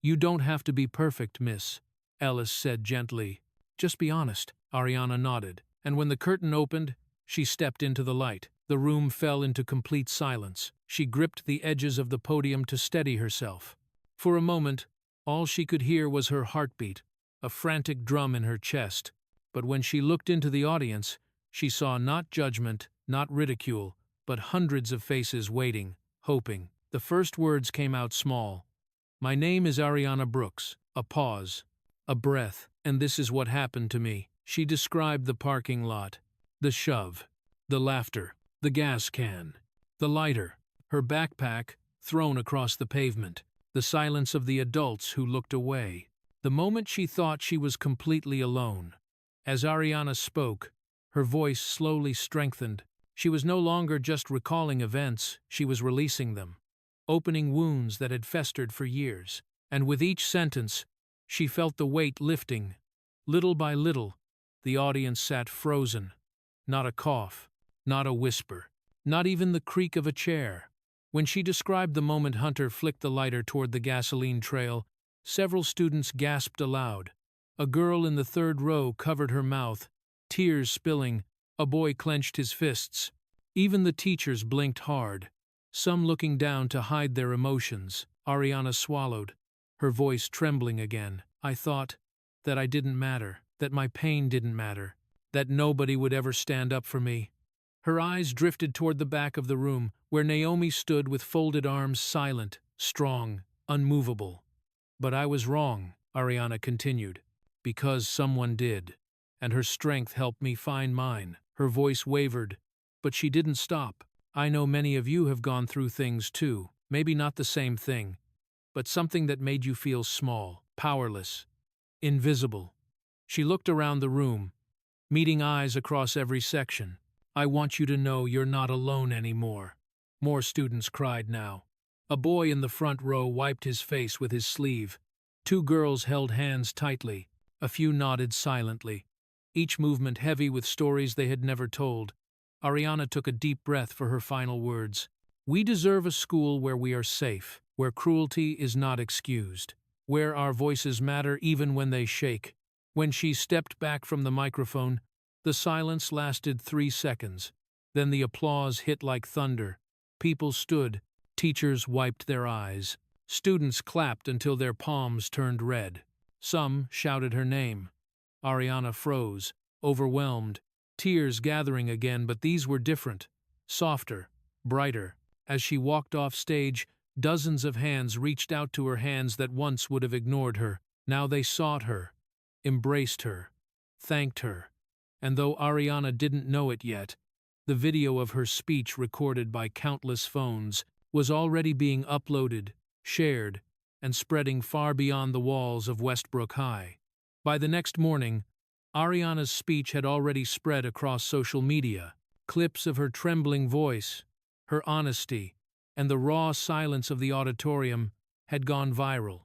"You don't have to be perfect, Miss," Ellis said gently. "Just be honest." Ariana nodded, and when the curtain opened, she stepped into the light. The room fell into complete silence. She gripped the edges of the podium to steady herself. For a moment, all she could hear was her heartbeat, a frantic drum in her chest. But when she looked into the audience, she saw not judgment, not ridicule, but hundreds of faces waiting, hoping. The first words came out small. "My name is Ariana Brooks." A pause, a breath, and this is what happened to me. She described the parking lot, the shove, the laughter, the gas can, the lighter, her backpack, thrown across the pavement, the silence of the adults who looked away. The moment she thought she was completely alone. As Ariana spoke, her voice slowly strengthened. She was no longer just recalling events, she was releasing them, opening wounds that had festered for years. And with each sentence, she felt the weight lifting. Little by little, the audience sat frozen. Not a cough, not a whisper, not even the creak of a chair. When she described the moment Hunter flicked the lighter toward the gasoline trail, several students gasped aloud. A girl in the third row covered her mouth, tears spilling. A boy clenched his fists. Even the teachers blinked hard, some looking down to hide their emotions. Ariana swallowed, her voice trembling again. I thought that I didn't matter, that my pain didn't matter, that nobody would ever stand up for me. Her eyes drifted toward the back of the room, where Naomi stood with folded arms, silent, strong, unmovable. But I was wrong, Ariana continued, because someone did, and her strength helped me find mine. Her voice wavered, but she didn't stop. I know many of you have gone through things too, maybe not the same thing, but something that made you feel small, powerless, invisible. She looked around the room, meeting eyes across every section. I want you to know you're not alone anymore. More students cried now. A boy in the front row wiped his face with his sleeve. Two girls held hands tightly. A few nodded silently, each movement heavy with stories they had never told. Ariana took a deep breath for her final words. We deserve a school where we are safe, where cruelty is not excused, where our voices matter even when they shake. When she stepped back from the microphone, the silence lasted 3 seconds. Then the applause hit like thunder. People stood, teachers wiped their eyes. Students clapped until their palms turned red. Some shouted her name. Ariana froze, overwhelmed, tears gathering again, but these were different, softer, brighter. As she walked off stage, dozens of hands reached out to her, hands that once would have ignored her. Now they sought her, embraced her, thanked her. And though Ariana didn't know it yet, the video of her speech, recorded by countless phones, was already being uploaded, shared, and spreading far beyond the walls of Westbrook High. By the next morning, Ariana's speech had already spread across social media. Clips of her trembling voice, her honesty, and the raw silence of the auditorium had gone viral.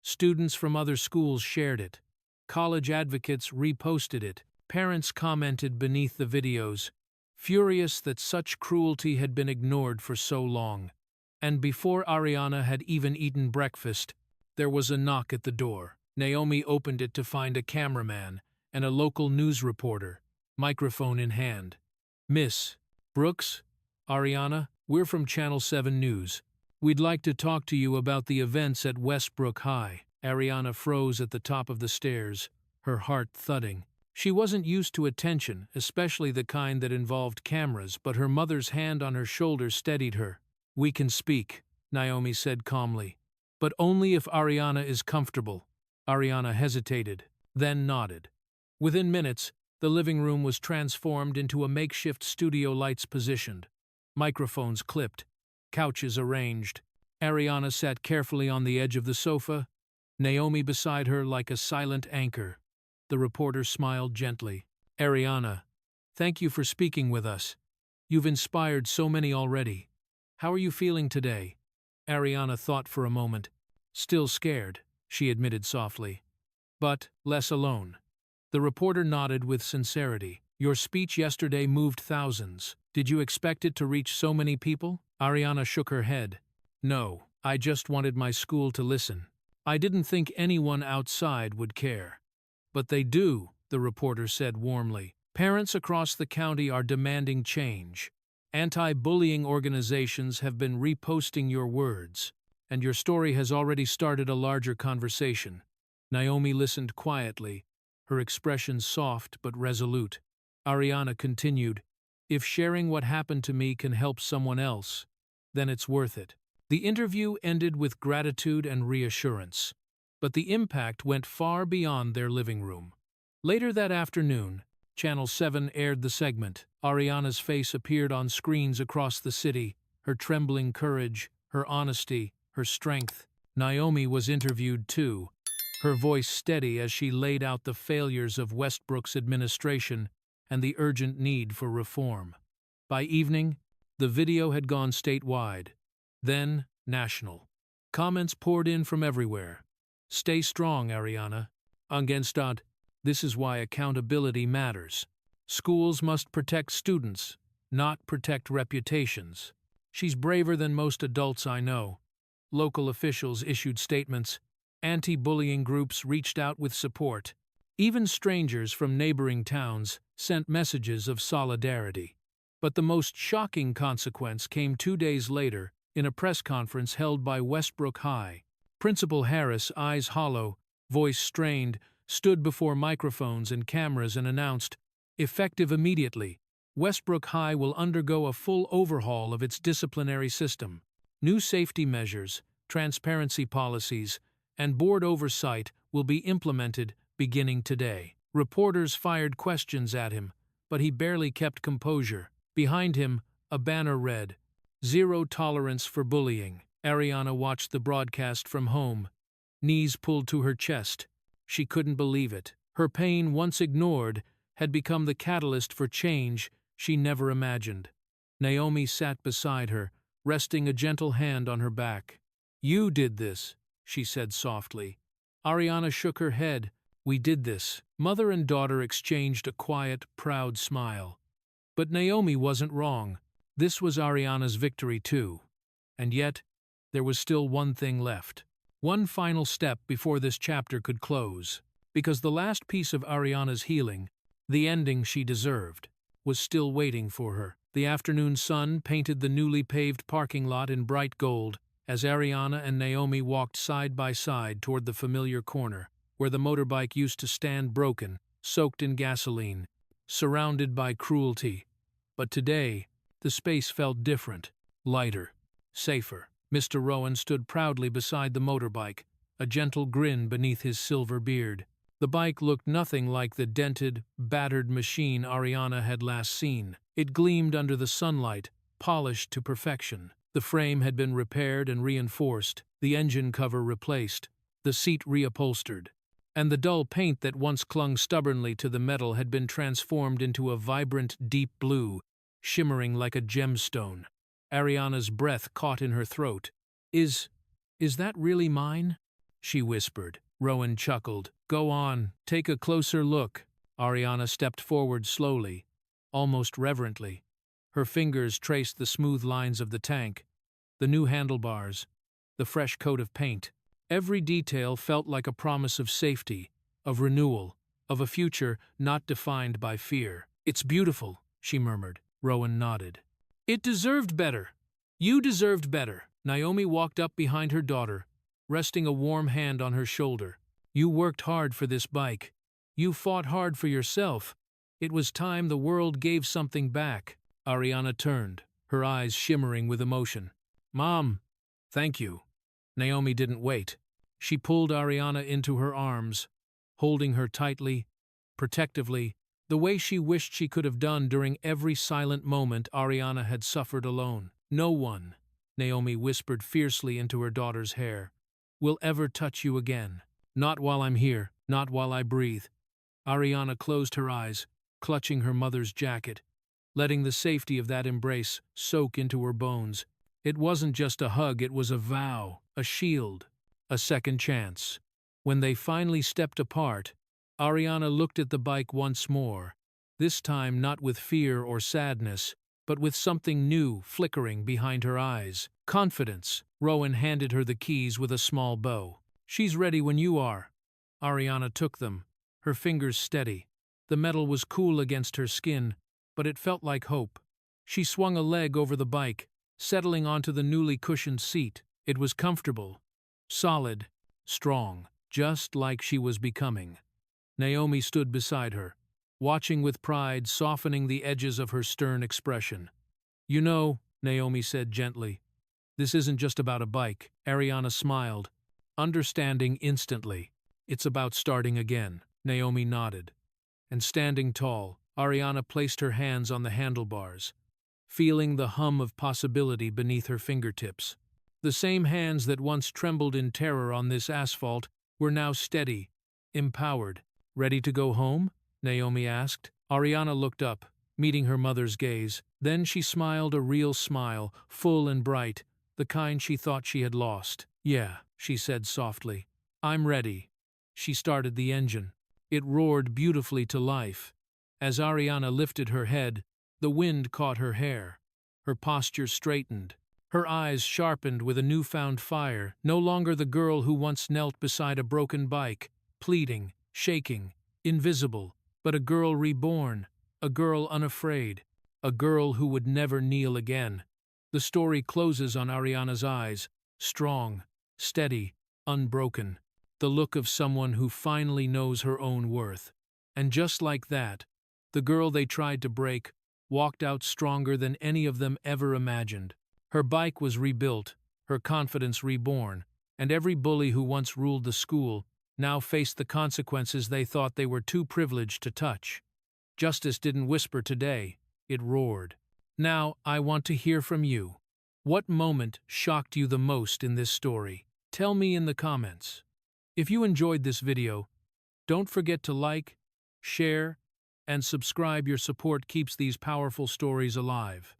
Students from other schools shared it. College advocates reposted it. Parents commented beneath the videos, furious that such cruelty had been ignored for so long. And before Ariana had even eaten breakfast, there was a knock at the door. Naomi opened it to find a cameraman and a local news reporter, microphone in hand. Miss Brooks? Ariana, we're from Channel 7 News. We'd like to talk to you about the events at Westbrook High. Ariana froze at the top of the stairs, her heart thudding. She wasn't used to attention, especially the kind that involved cameras, but her mother's hand on her shoulder steadied her. We can speak, Naomi said calmly, but only if Ariana is comfortable. Ariana hesitated, then nodded. Within minutes, the living room was transformed into a makeshift studio, lights positioned, microphones clipped, couches arranged. Ariana sat carefully on the edge of the sofa, Naomi beside her like a silent anchor. The reporter smiled gently. Ariana, thank you for speaking with us. You've inspired so many already. How are you feeling today? Ariana thought for a moment. Still scared, she admitted softly. But less alone. The reporter nodded with sincerity. Your speech yesterday moved thousands. Did you expect it to reach so many people? Ariana shook her head. No, I just wanted my school to listen. I didn't think anyone outside would care. But they do, the reporter said warmly. Parents across the county are demanding change. Anti-bullying organizations have been reposting your words, and your story has already started a larger conversation. Naomi listened quietly, her expression soft but resolute. Ariana continued, if sharing what happened to me can help someone else, then it's worth it. The interview ended with gratitude and reassurance, but the impact went far beyond their living room. Later that afternoon, Channel 7 aired the segment. Ariana's face appeared on screens across the city, her trembling courage, her honesty, her strength. Naomi was interviewed too, her voice steady as she laid out the failures of Westbrook's administration and the urgent need for reform. By evening, the video had gone statewide, then national. Comments poured in from everywhere. "Stay strong, Ariana. Angenstat, this is why accountability matters. Schools must protect students, not protect reputations. She's braver than most adults I know." Local officials issued statements. Anti-bullying groups reached out with support. Even strangers from neighboring towns sent messages of solidarity. But the most shocking consequence came 2 days later in a press conference held by Westbrook High. Principal Harris, eyes hollow, voice strained, stood before microphones and cameras and announced, "Effective immediately, Westbrook High will undergo a full overhaul of its disciplinary system. New safety measures, transparency policies, and board oversight will be implemented beginning today." Reporters fired questions at him, but he barely kept composure. Behind him, a banner read, "Zero tolerance for bullying." Ariana watched the broadcast from home, knees pulled to her chest. She couldn't believe it. Her pain, once ignored, had become the catalyst for change she never imagined. Naomi sat beside her, resting a gentle hand on her back. "You did this," she said softly. Ariana shook her head. "We did this." Mother and daughter exchanged a quiet, proud smile. But Naomi wasn't wrong. This was Ariana's victory too. And yet, there was still one thing left. One final step before this chapter could close. Because the last piece of Ariana's healing, the ending she deserved, was still waiting for her. The afternoon sun painted the newly paved parking lot in bright gold as Ariana and Naomi walked side by side toward the familiar corner, where the motorbike used to stand broken, soaked in gasoline, surrounded by cruelty. But today, the space felt different, lighter, safer. Mr. Rowan stood proudly beside the motorbike, a gentle grin beneath his silver beard. The bike looked nothing like the dented, battered machine Ariana had last seen. It gleamed under the sunlight, polished to perfection. The frame had been repaired and reinforced, the engine cover replaced, the seat reupholstered, and the dull paint that once clung stubbornly to the metal had been transformed into a vibrant, deep blue, shimmering like a gemstone. Ariana's breath caught in her throat. Is that really mine?" she whispered. Rowan chuckled. "Go on, take a closer look." Ariana stepped forward slowly, almost reverently. Her fingers traced the smooth lines of the tank, the new handlebars, the fresh coat of paint. Every detail felt like a promise of safety, of renewal, of a future not defined by fear. "It's beautiful," she murmured. Rowan nodded. "It deserved better. You deserved better." Naomi walked up behind her daughter, resting a warm hand on her shoulder. "You worked hard for this bike. You fought hard for yourself. It was time the world gave something back." Ariana turned, her eyes shimmering with emotion. "Mom, thank you." Naomi didn't wait. She pulled Ariana into her arms, holding her tightly, protectively, the way she wished she could have done during every silent moment Ariana had suffered alone. "No one," Naomi whispered fiercely into her daughter's hair, "will ever touch you again. Not while I'm here, not while I breathe." Ariana closed her eyes, clutching her mother's jacket, letting the safety of that embrace soak into her bones. It wasn't just a hug, it was a vow, a shield, a second chance. When they finally stepped apart, Ariana looked at the bike once more, this time not with fear or sadness, but with something new flickering behind her eyes. Confidence. Rowan handed her the keys with a small bow. "She's ready when you are." Ariana took them, her fingers steady. The metal was cool against her skin, but it felt like hope. She swung a leg over the bike, settling onto the newly cushioned seat. It was comfortable, solid, strong, just like she was becoming. Naomi stood beside her, watching with pride, softening the edges of her stern expression. "You know," Naomi said gently, "this isn't just about a bike." Ariana smiled, understanding instantly. "It's about starting again." Naomi nodded. And standing tall, Ariana placed her hands on the handlebars, feeling the hum of possibility beneath her fingertips. The same hands that once trembled in terror on this asphalt were now steady, empowered. "Ready to go home?" Naomi asked. Ariana looked up, meeting her mother's gaze. Then she smiled a real smile, full and bright, the kind she thought she had lost. "Yeah," she said softly. "I'm ready." She started the engine. It roared beautifully to life. As Ariana lifted her head, the wind caught her hair. Her posture straightened. Her eyes sharpened with a newfound fire, no longer the girl who once knelt beside a broken bike, pleading, shaking, invisible, but a girl reborn, a girl unafraid, a girl who would never kneel again. The story closes on Ariana's eyes, strong, steady, unbroken, the look of someone who finally knows her own worth. And just like that, the girl they tried to break walked out stronger than any of them ever imagined. Her bike was rebuilt, her confidence reborn, and every bully who once ruled the school now faced the consequences they thought they were too privileged to touch. Justice didn't whisper today, it roared. Now, I want to hear from you. What moment shocked you the most in this story? Tell me in the comments. If you enjoyed this video, don't forget to like, share, and subscribe. Your support keeps these powerful stories alive.